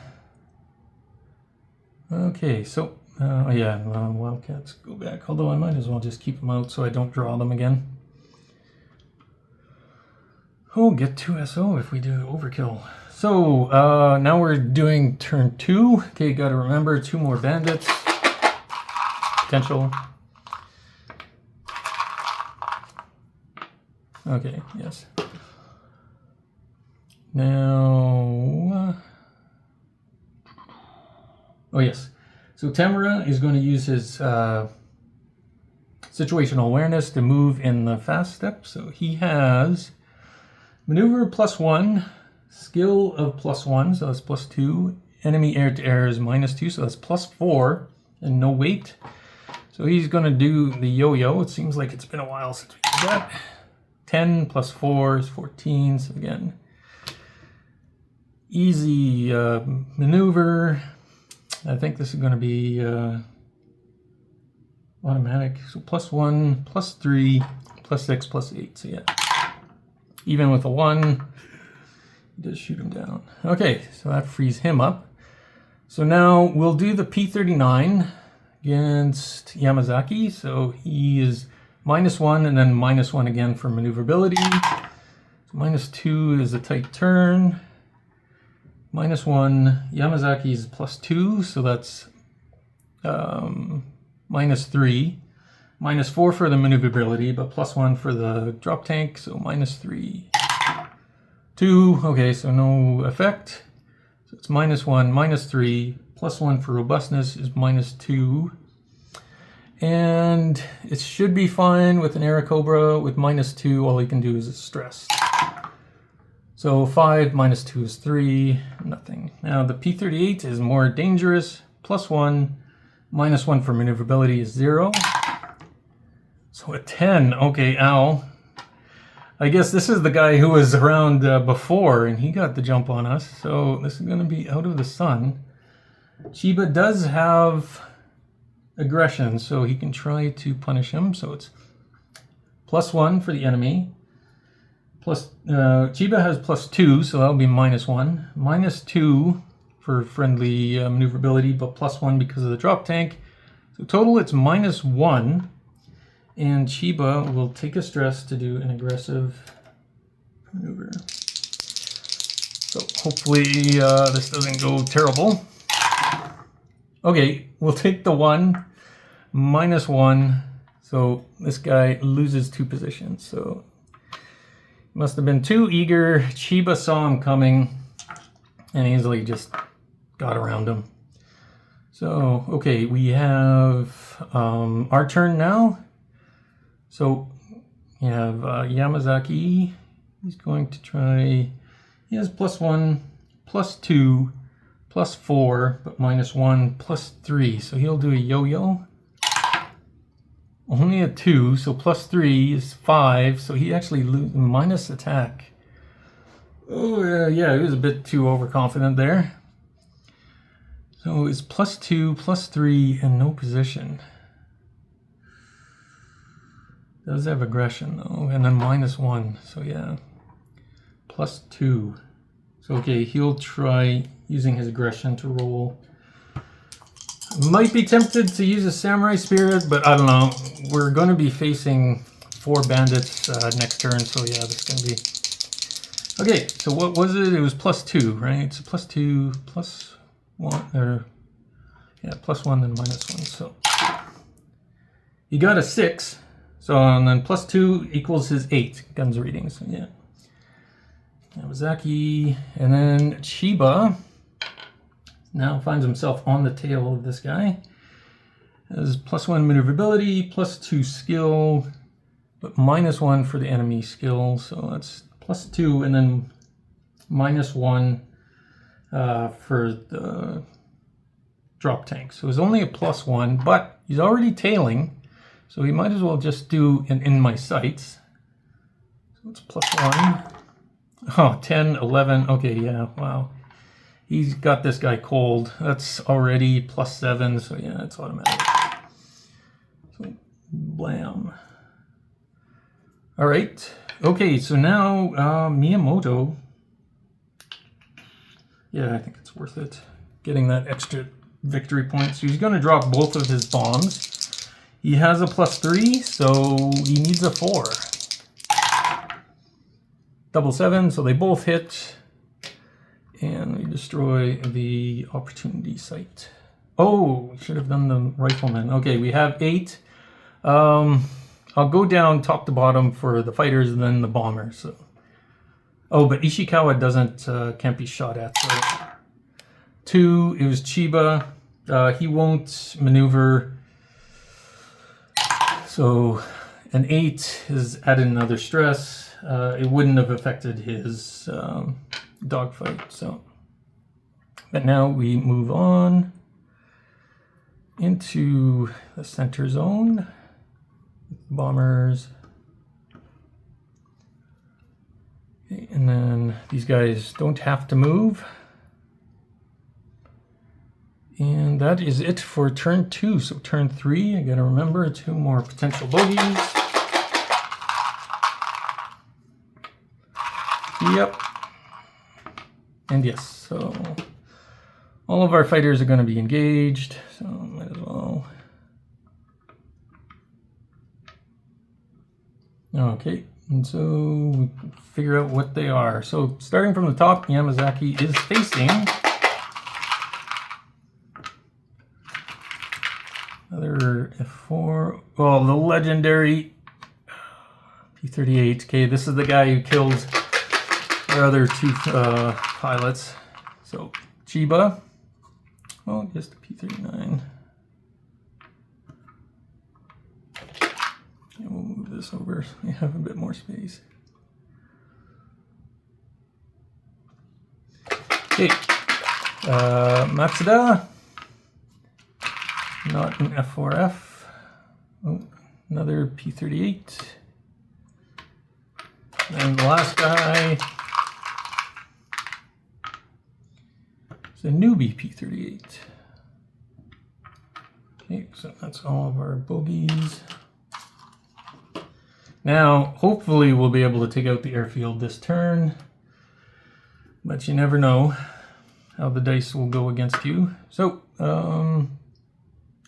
Okay, so yeah, Wildcats go back. Although I might as well just keep them out so I don't draw them again. Oh, get 2 SO if we do overkill. So now we're doing turn 2. Okay, got to remember 2 more bandits. Potential. Okay, yes. Now, oh yes. So Tamura is going to use his situational awareness to move in the fast step. So he has maneuver +1, skill of +1, so that's +2. Enemy air-to-air is -2, so that's +4, and no weight. So he's going to do the yo-yo. It seems like it's been a while since we did that. 10 + 4 is 14, so again, easy maneuver. I think this is going to be automatic. So +1, +3, +6, +8, so yeah. Even with a 1, it does shoot him down. Okay, so that frees him up. So now we'll do the P-39 against Yamazaki. So he is -1 and then -1 again for maneuverability. So -2 is a tight turn. -1, Yamazaki is +2, so that's -3. -4 for the maneuverability, but +1 for the drop tank, so -3. 2, okay, so no effect. So it's -1, -3, +1 for robustness is -2. And it should be fine with an Airacobra with -2. All he can do is stress. So 5 -2 is 3, nothing. Now the P-38 is more dangerous. +1, -1 for maneuverability is 0. So a 10, okay, ow. I guess this is the guy who was around before, and he got the jump on us. So this is going to be out of the sun. Chiba does have aggression, so he can try to punish him. So it's +1 for the enemy. Chiba has +2, so that'll be -1. -2 for friendly maneuverability, but +1 because of the drop tank. So total it's -1. And Chiba will take a stress to do an aggressive maneuver. So hopefully this doesn't go terrible. Okay, we'll take the 1, -1. So this guy loses 2 positions. So he must have been too eager. Chiba saw him coming and easily just got around him. So, okay, we have our turn now. So you have Yamazaki. He's going to try, he has +1, +2, +4, but -1, +3. So he'll do a yo-yo. Only a 2, so +3 is 5. So he actually loses minus attack. Oh, yeah, he was a bit too overconfident there. So it's +2, +3, and no position. Does have aggression though, and then -1, so yeah, +2. So okay, he'll try using his aggression to roll. Might be tempted to use a Samurai Spirit, but I don't know. We're going to be facing 4 bandits next turn, so yeah, this is going to be... Okay, so what was it? It was +2, right? So +2, +1, or... yeah, +1, then -1, so... He got a 6. So, and then +2 equals his 8 guns reading, so yeah. Yamazaki, and then Chiba now finds himself on the tail of this guy. Has +1 maneuverability, +2 skill, but -1 for the enemy skill, so that's +2, and then -1 for the drop tank. So it's only a +1, but he's already tailing. So we might as well just do an in my sights. So it's +1. Oh, 10, 11. Okay, yeah, wow. He's got this guy cold. That's already +7, so yeah, it's automatic. So, blam. All right. Okay, so now Miyamoto. Yeah, I think it's worth it. Getting that extra victory point. So he's going to drop both of his bombs. He has a +3, so he needs a 4. Double 7, so they both hit. And we destroy the opportunity site. Oh, we should have done the rifleman. Okay, we have 8. I'll go down top to bottom for the fighters and then the bombers. So. Oh, but Ishikawa can't be shot at. So 2, it was Chiba. He won't maneuver. So an 8 has added another stress. It wouldn't have affected his dogfight. So, but now we move on into the center zone. Bombers. Okay, and then these guys don't have to move. And that is it for turn 2. So turn 3, I gotta remember 2 more potential bogeys. Yep. And yes, so all of our fighters are gonna be engaged, so might as well. Okay, and so we figure out what they are. So starting from the top, Yamazaki is facing another F4. Well, the legendary P-38. Okay, this is the guy who killed our other 2 pilots. So Chiba. Oh, just a P-39. And we'll move this over so we have a bit more space. Okay, Matsuda. Not an F4F. Oh, another P-38. And the last guy is a newbie P-38. Okay, so that's all of our bogeys. Now, hopefully we'll be able to take out the airfield this turn, but you never know how the dice will go against you. So,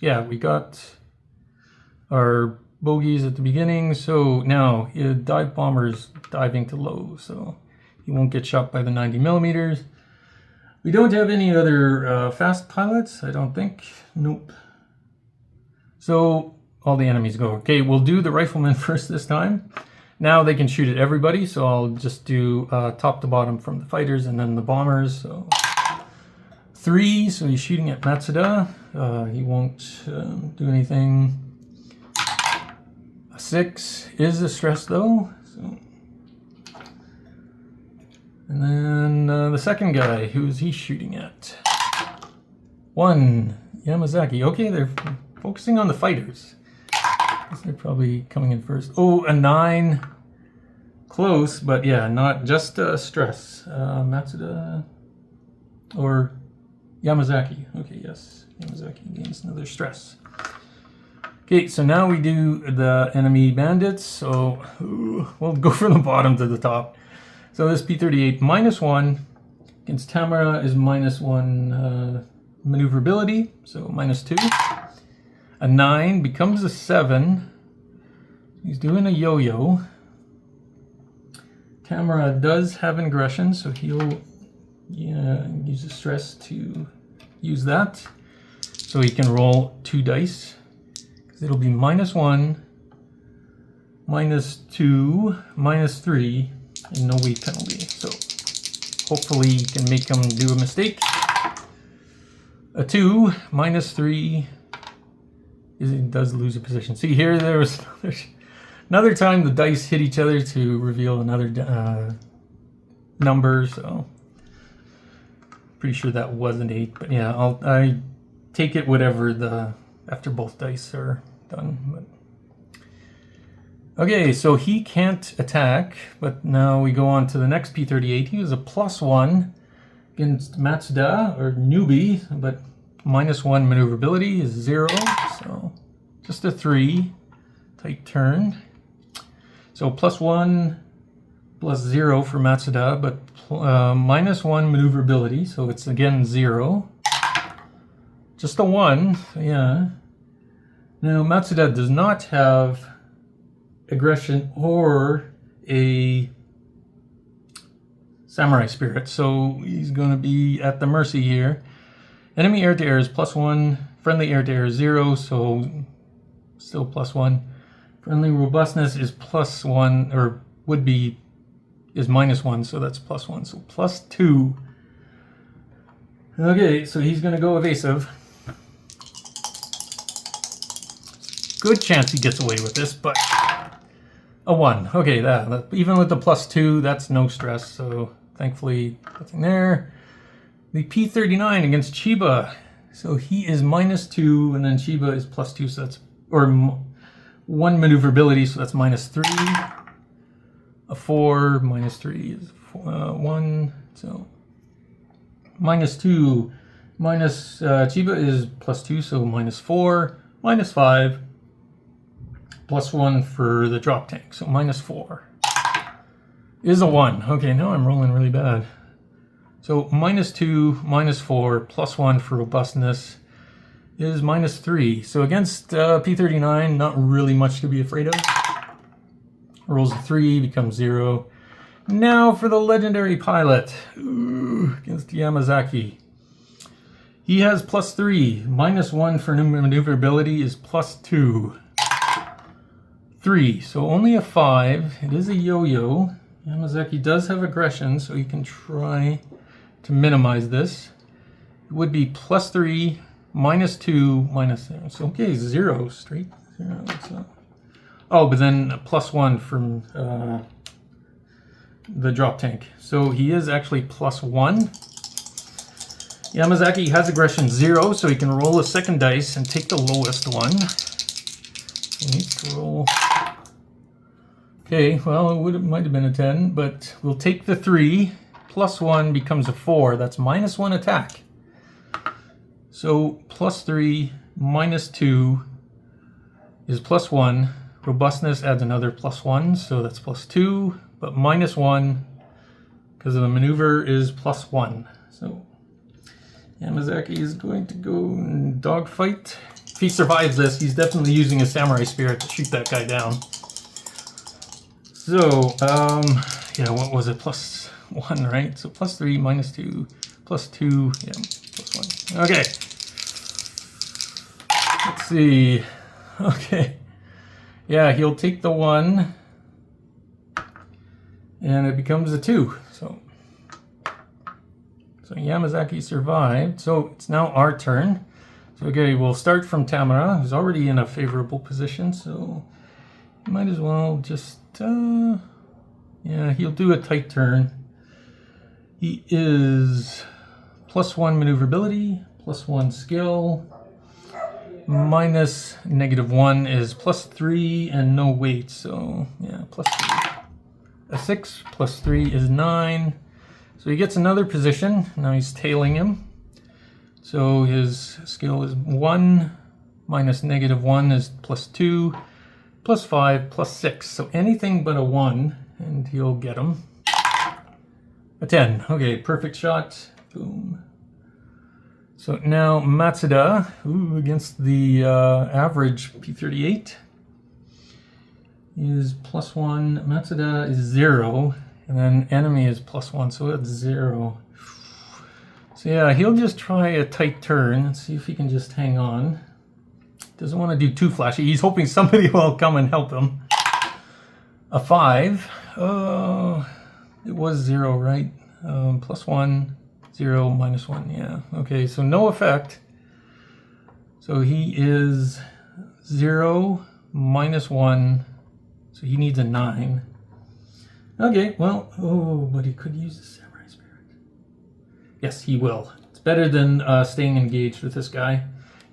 yeah, we got our bogeys at the beginning. So now, dive bomber's diving to low, so he won't get shot by the 90 millimeters. We don't have any other fast pilots, I don't think. Nope. So all the enemies go. Okay, we'll do the rifleman first this time. Now they can shoot at everybody, so I'll just do top to bottom from the fighters and then the bombers. So 3, so he's shooting at Matsuda. He won't do anything. A 6 is a stress though. So. And then the second guy, who is he shooting at? 1, Yamazaki. Okay, they're focusing on the fighters. They're probably coming in first. Oh, a 9. Close, but yeah, not just stress. Matsuda or Yamazaki. Okay, yes. Yamazaki gains another stress. Okay, so now we do the enemy bandits. So we'll go from the bottom to the top. So this P-38 -1 against Tamara is -1 maneuverability, so -2. A 9 becomes a 7. He's doing a yo-yo. Tamara does have an aggression, so he'll use the stress to use that. So he can roll 2 dice. Because it'll be -1, -2, -3, and no weight penalty. So hopefully you can make him do a mistake. A 2, -3. It does lose a position. See here, there's another time the dice hit each other to reveal another number. So pretty sure that was an 8, but yeah, I take it whatever after both dice are done. But. Okay, so he can't attack, but now we go on to the next P-38. He was a +1 against Matsuda, or newbie, but -1 maneuverability is 0, so just a 3. Tight turn. So +1, +0 for Matsuda, but -1 maneuverability, so it's again 0. Just a 1, so yeah. Now Matsuda does not have aggression or a samurai spirit, so he's going to be at the mercy here. Enemy air-to-air is +1, friendly air-to-air is 0, so still +1. Friendly robustness is +1, or would be, is -1, so that's +1, so +2. Okay, so he's going to go evasive. Good chance he gets away with this, but a 1. Okay, that even with the +2, that's no stress, so thankfully nothing there. The P-39 against Chiba. So he is -2, and then Chiba is +2, so that's, or 1 maneuverability, so that's -3. A 4, -3 is 1, so -2. Chiba is +2, so -4, -5. +1 for the drop tank, so -4. Is a 1. Okay, now I'm rolling really bad. So -2, -4, +1 for robustness is -3. So against P-39, not really much to be afraid of. Rolls a 3, becomes 0. Now for the legendary pilot. Ooh, against Yamazaki. He has +3. -1 for maneuverability is +2. 3, so only a 5. It is a yo-yo. Yamazaki does have aggression, so he can try to minimize this. it would be +3, -2, -0. So okay, 0 straight. 0. So. Oh, but then +1 from the drop tank. So he is actually +1. Yamazaki has aggression 0, so he can roll a second dice and take the lowest one. He needs to roll. Okay, well, it might have been a 10, but we'll take the 3. +1 becomes a 4. That's -1 attack. So +3, -2 is +1. Robustness adds another +1, so that's +2. But -1, because of the maneuver, is +1. So Yamazaki is going to go and dogfight. If he survives this, he's definitely using a samurai spirit to shoot that guy down. So, yeah, what was it? +1, right? So +3, -2, +2, yeah, +1. Okay. Let's see. Okay. Yeah, he'll take the 1, and it becomes a 2. So Yamazaki survived. So it's now our turn. So okay, we'll start from Tamara, who's already in a favorable position. So you might as well just, yeah, he'll do a tight turn. He is +1 maneuverability, +1 skill. -1 is +3 and no weight, so yeah, +3. A 6 +3 is 9. So he gets another position. Now he's tailing him. So his skill is 1, -1 is +2, +5, +6. So anything but a 1, and he'll get him. A 10. Okay, perfect shot. Boom. So now Matsuda, against the average P38, is +1. Matsuda is 0, and then enemy is +1, so that's 0. So yeah, he'll just try a tight turn and see if he can just hang on. Doesn't want to do too flashy. He's hoping somebody will come and help him. A 5. It was 0, right? +1. 0, -1, yeah. Okay, so no effect. So he is 0, -1, so he needs a 9. Okay, well, but he could use the samurai spirit. Yes, he will. It's better than staying engaged with this guy.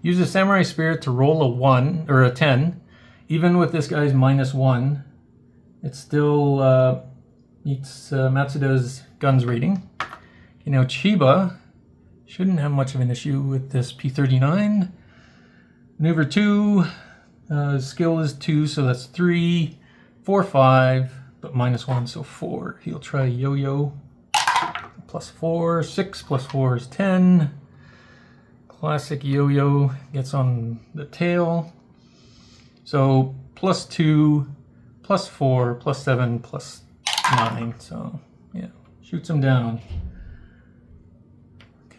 Use the samurai spirit to roll a 1, or a 10. Even with this guy's -1, it still meets Matsuda's guns rating. You know, Chiba shouldn't have much of an issue with this P39. Maneuver 2, skill is 2, so that's 3, 4, 5, but -1, so 4. He'll try yo-yo. +4, 6 +4 is 10. Classic yo-yo gets on the tail. So +2, +4, +7, +9. So yeah, shoots him down.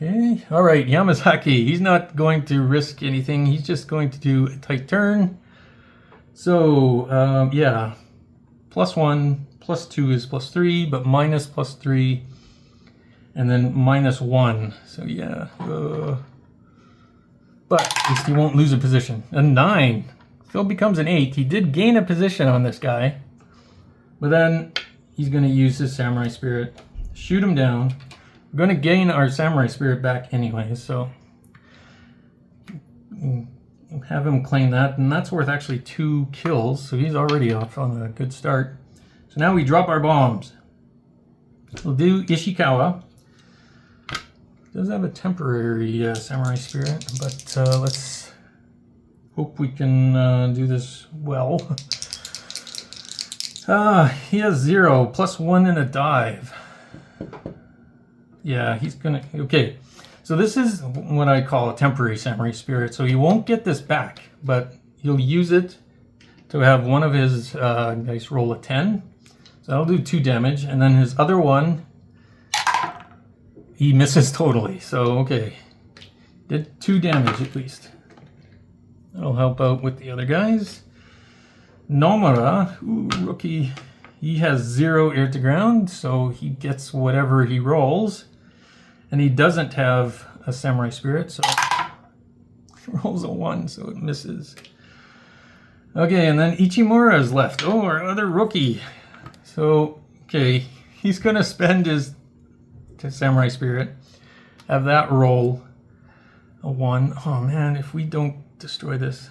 Okay, all right, Yamazaki, he's not going to risk anything. He's just going to do a tight turn. So, yeah, +1, +2 is +3, but minus +3, and then -1. So, yeah, but at least he won't lose a position. A 9 still becomes an 8. He did gain a position on this guy, but then he's going to use his samurai spirit, shoot him down. We're going to gain our samurai spirit back anyway, so have him claim that, and that's worth actually 2 kills, so he's already off on a good start. So now we drop our bombs. We'll do Ishikawa. Does have a temporary samurai spirit, but let's hope we can do this well. He has 0, +1 in a dive. Yeah, he's gonna, okay. So this is what I call a temporary samurai spirit. So he won't get this back, but he'll use it to have one of his dice roll a 10. So that'll do 2 damage. And then his other one, he misses totally. So, okay. Did 2 damage at least. That'll help out with the other guys. Nomura, ooh, rookie. He has 0 air to ground, so he gets whatever he rolls. And he doesn't have a Samurai Spirit, so it rolls a 1, so it misses. Okay, and then Ichimura is left. Oh, our other rookie. So, okay, he's gonna spend his Samurai Spirit, have that roll a 1. Oh man, if we don't destroy this.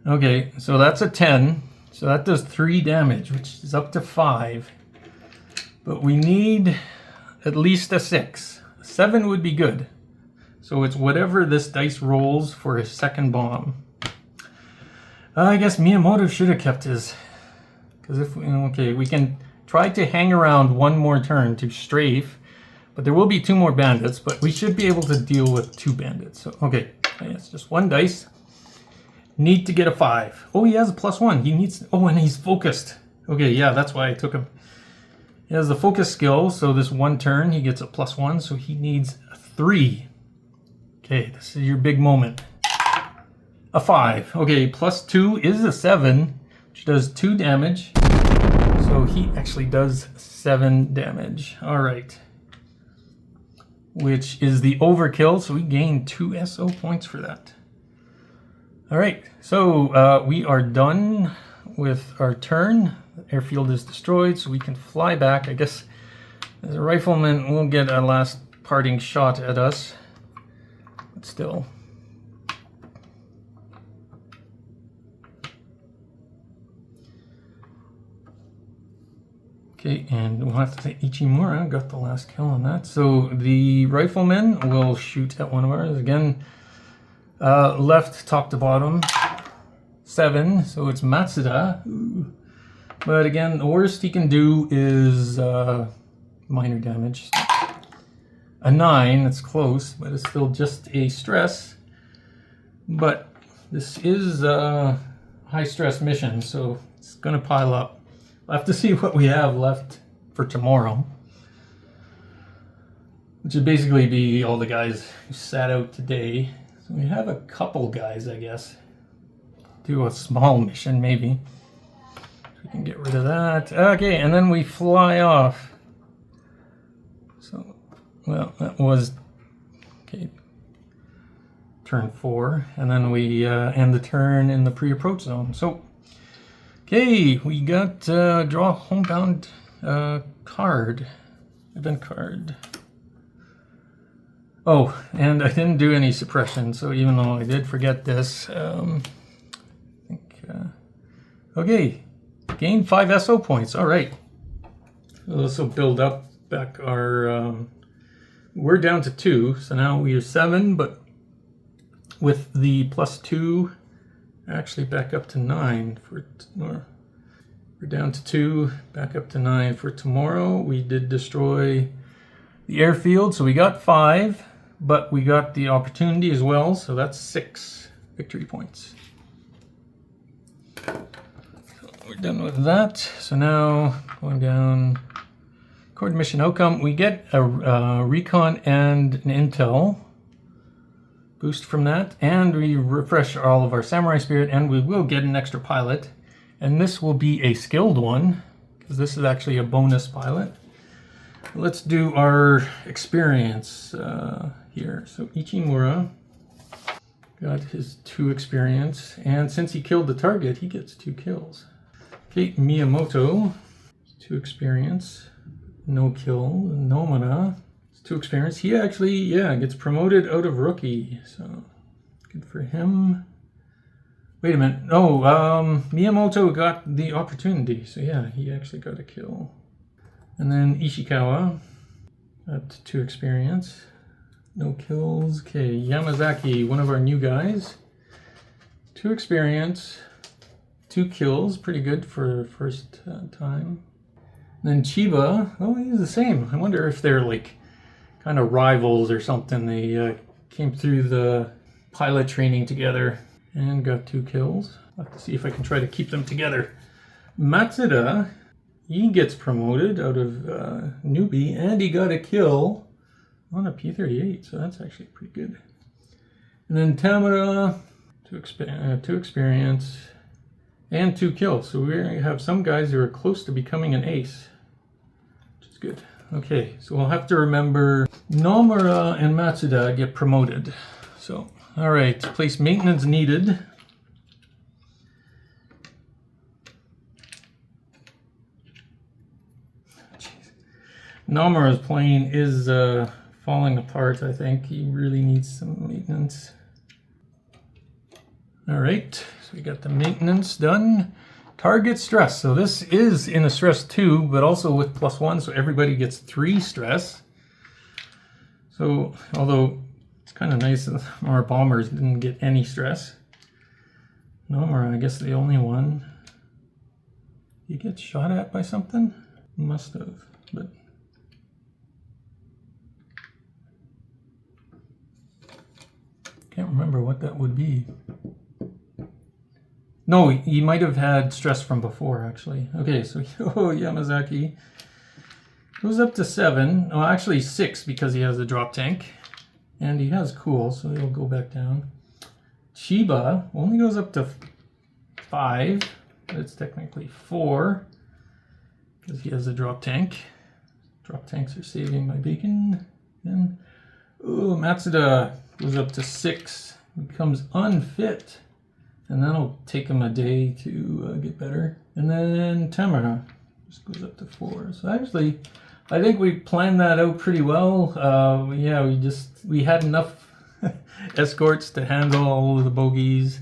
Okay, so that's a 10. So that does 3 damage, which is up to 5. But we need at least a 6. 7 would be good. So it's whatever this dice rolls for his second bomb. I guess Miyamoto should have kept his. Because if, okay, we can try to hang around one more turn to strafe. But there will be 2 more bandits, but we should be able to deal with 2 bandits. So, okay, it's just 1 dice. Need to get a 5. Oh, he has a +1. He needs, oh, and he's focused. Okay, yeah, that's why I took him. He has the focus skill, so this 1 turn, he gets a +1, so he needs a 3. Okay, this is your big moment. A 5. Okay, +2 is a 7, which does 2 damage. So he actually does 7 damage. All right. Which is the overkill, so we gain 2 SO points for that. All right, so we are done with our turn. The airfield is destroyed, so we can fly back. I guess as a rifleman, we'll get a last parting shot at us, but still. Okay, and we'll have to say Ichimura got the last kill on that. So the rifleman will shoot at one of ours. Again, left top to bottom, 7, so it's Matsuda. Ooh. But again, the worst he can do is minor damage. A 9, it's close, but it's still just a stress. But this is a high stress mission, so it's gonna pile up. We'll have to see what we have left for tomorrow. Which would basically be all the guys who sat out today. So we have a couple guys, I guess. Do a small mission, maybe. We can get rid of that. Okay, and then we fly off. So, well, that was, okay, turn 4. And then we end the turn in the pre-approach zone. So, okay, we got draw homebound card, event card. Oh, and I didn't do any suppression, so even though I did forget this, I think, okay, gain 5 SO points, all right. So this will build up back our, we're down to 2, so now we are 7, but with the +2, actually back up to 9 for tomorrow. We're down to 2, back up to 9 for tomorrow. We did destroy the airfield, so we got 5, but we got the opportunity as well, so that's 6 victory points. So we're done with that. So now going down, record mission outcome. We get a recon and an intel boost from that, and we refresh all of our Samurai Spirit, and we will get an extra pilot. And this will be a skilled one, because this is actually a bonus pilot. Let's do our experience here. So Ichimura got his 2 experience, and since he killed the target, he gets 2 kills. Okay, Miyamoto, 2 experience, no kill. Nomura, 2 experience. He actually, yeah, gets promoted out of rookie, so good for him. Wait a minute. Oh, Miyamoto got the opportunity. So yeah, he actually got a kill. And then Ishikawa got 2 experience. No kills. Okay, Yamazaki, one of our new guys. 2 experience, 2 kills. Pretty good for first time. And then Chiba, oh, he's the same. I wonder if they're like kind of rivals or something. They came through the pilot training together. And got 2 kills. I'll have to see if I can try to keep them together. Matsuda, he gets promoted out of newbie, and he got a kill on a P-38, so that's actually pretty good. And then Tamura, 2 experience, and 2 kills. So we have some guys who are close to becoming an ace, which is good. Okay, so we'll have to remember Nomura and Matsuda get promoted. So, all right, place maintenance needed. Jeez. Nomura's plane is falling apart, I think. He really needs some maintenance. All right, so we got the maintenance done. Target stress. So this is in a stress 2, but also with +1, so everybody gets 3 stress. So, although it's kind of nice that our bombers didn't get any stress. Nomura, I guess the only one. Did he get shot at by something? Must have, but... can't remember what that would be. No, he might have had stress from before, actually. Okay, so Yamazaki goes up to 7. Oh, actually 6 because he has a drop tank. And he has cool, so he'll go back down. Chiba only goes up to 5. But it's technically 4 because he has a drop tank. Drop tanks are saving my bacon. And Matsuda goes up to 6. Becomes unfit. And that'll take him a day to get better. And then Tamara just goes up to 4. So actually, I think we planned that out pretty well. Yeah, we had enough escorts to handle all of the bogeys.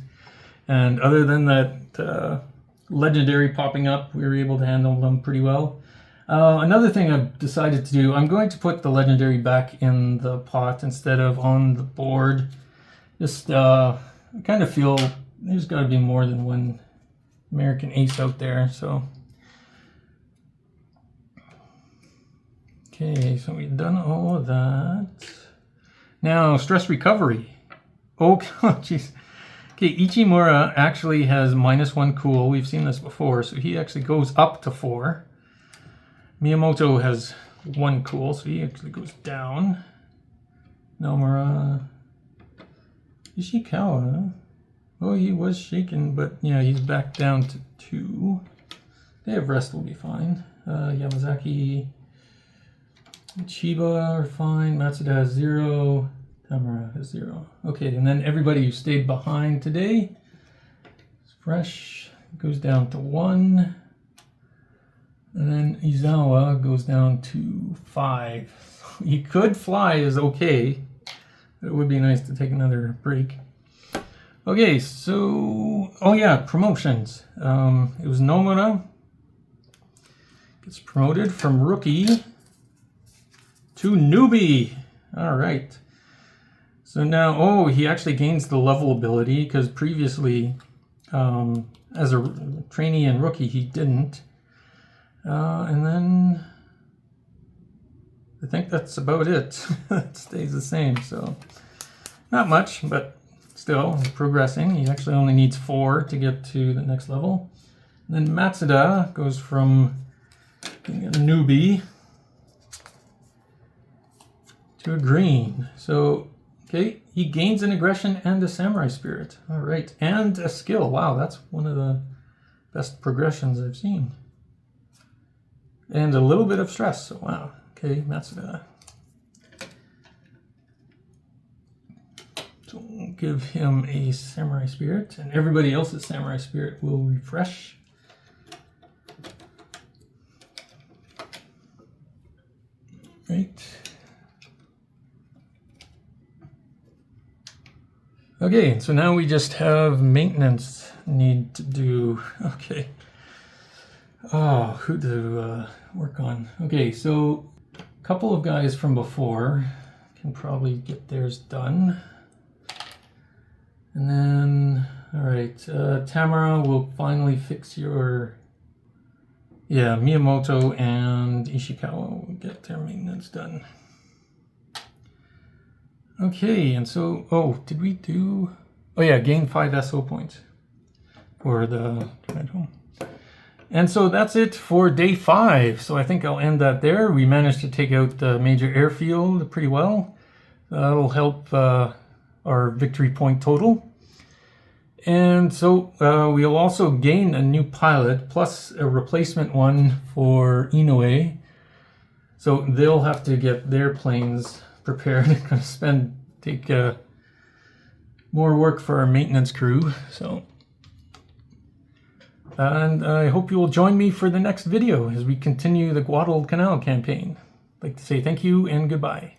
And other than that legendary popping up, we were able to handle them pretty well. Another thing I've decided to do, I'm going to put the legendary back in the pot instead of on the board. Just I kind of feel there's got to be more than one American ace out there, so. Okay, so we've done all of that. Now, stress recovery. Oh, jeez. Okay, Ichimura actually has -1 cool. We've seen this before, so he actually goes up to 4. Miyamoto has 1 cool, so he actually goes down. Nomura. Ishikawa. Oh, he was shaken, but yeah, he's back down to 2. Day of rest will be fine. Yamazaki, Chiba are fine. Matsuda has 0. Tamara has 0. Okay, and then everybody who stayed behind today is fresh. Goes down to 1. And then Izawa goes down to 5. He could fly is okay. It would be nice to take another break. Okay, so, oh yeah, promotions. It was Nomura. Gets promoted from rookie to newbie. All right. So now, oh, he actually gains the level ability because previously, as a trainee and rookie, he didn't. And then I think that's about it. It stays the same, so not much, but still progressing. He actually only needs 4 to get to the next level. And then Matsuda goes from being a newbie to a green. So, okay, he gains an aggression and a samurai spirit. All right, and a skill. Wow, that's one of the best progressions I've seen. And a little bit of stress. So, wow. Okay, Matsuda. So we'll give him a samurai spirit, and everybody else's samurai spirit will refresh. Right. Okay, so now we just have maintenance need to do. Okay. Oh, who to work on? Okay, so a couple of guys from before can probably get theirs done. And then, all right, Tamara will finally fix your, yeah, Miyamoto and Ishikawa will get their maintenance done. Okay, and so, oh, did we do, oh yeah, gain 5 SO points for the ride home. And so that's it for day 5. So I think I'll end that there. We managed to take out the major airfield pretty well. That'll help our victory point total. And so we'll also gain a new pilot plus a replacement one for Inoue. So they'll have to get their planes prepared. It's going to take more work for our maintenance crew. So, and I hope you will join me for the next video as we continue the Guadalcanal campaign. I'd like to say thank you and goodbye.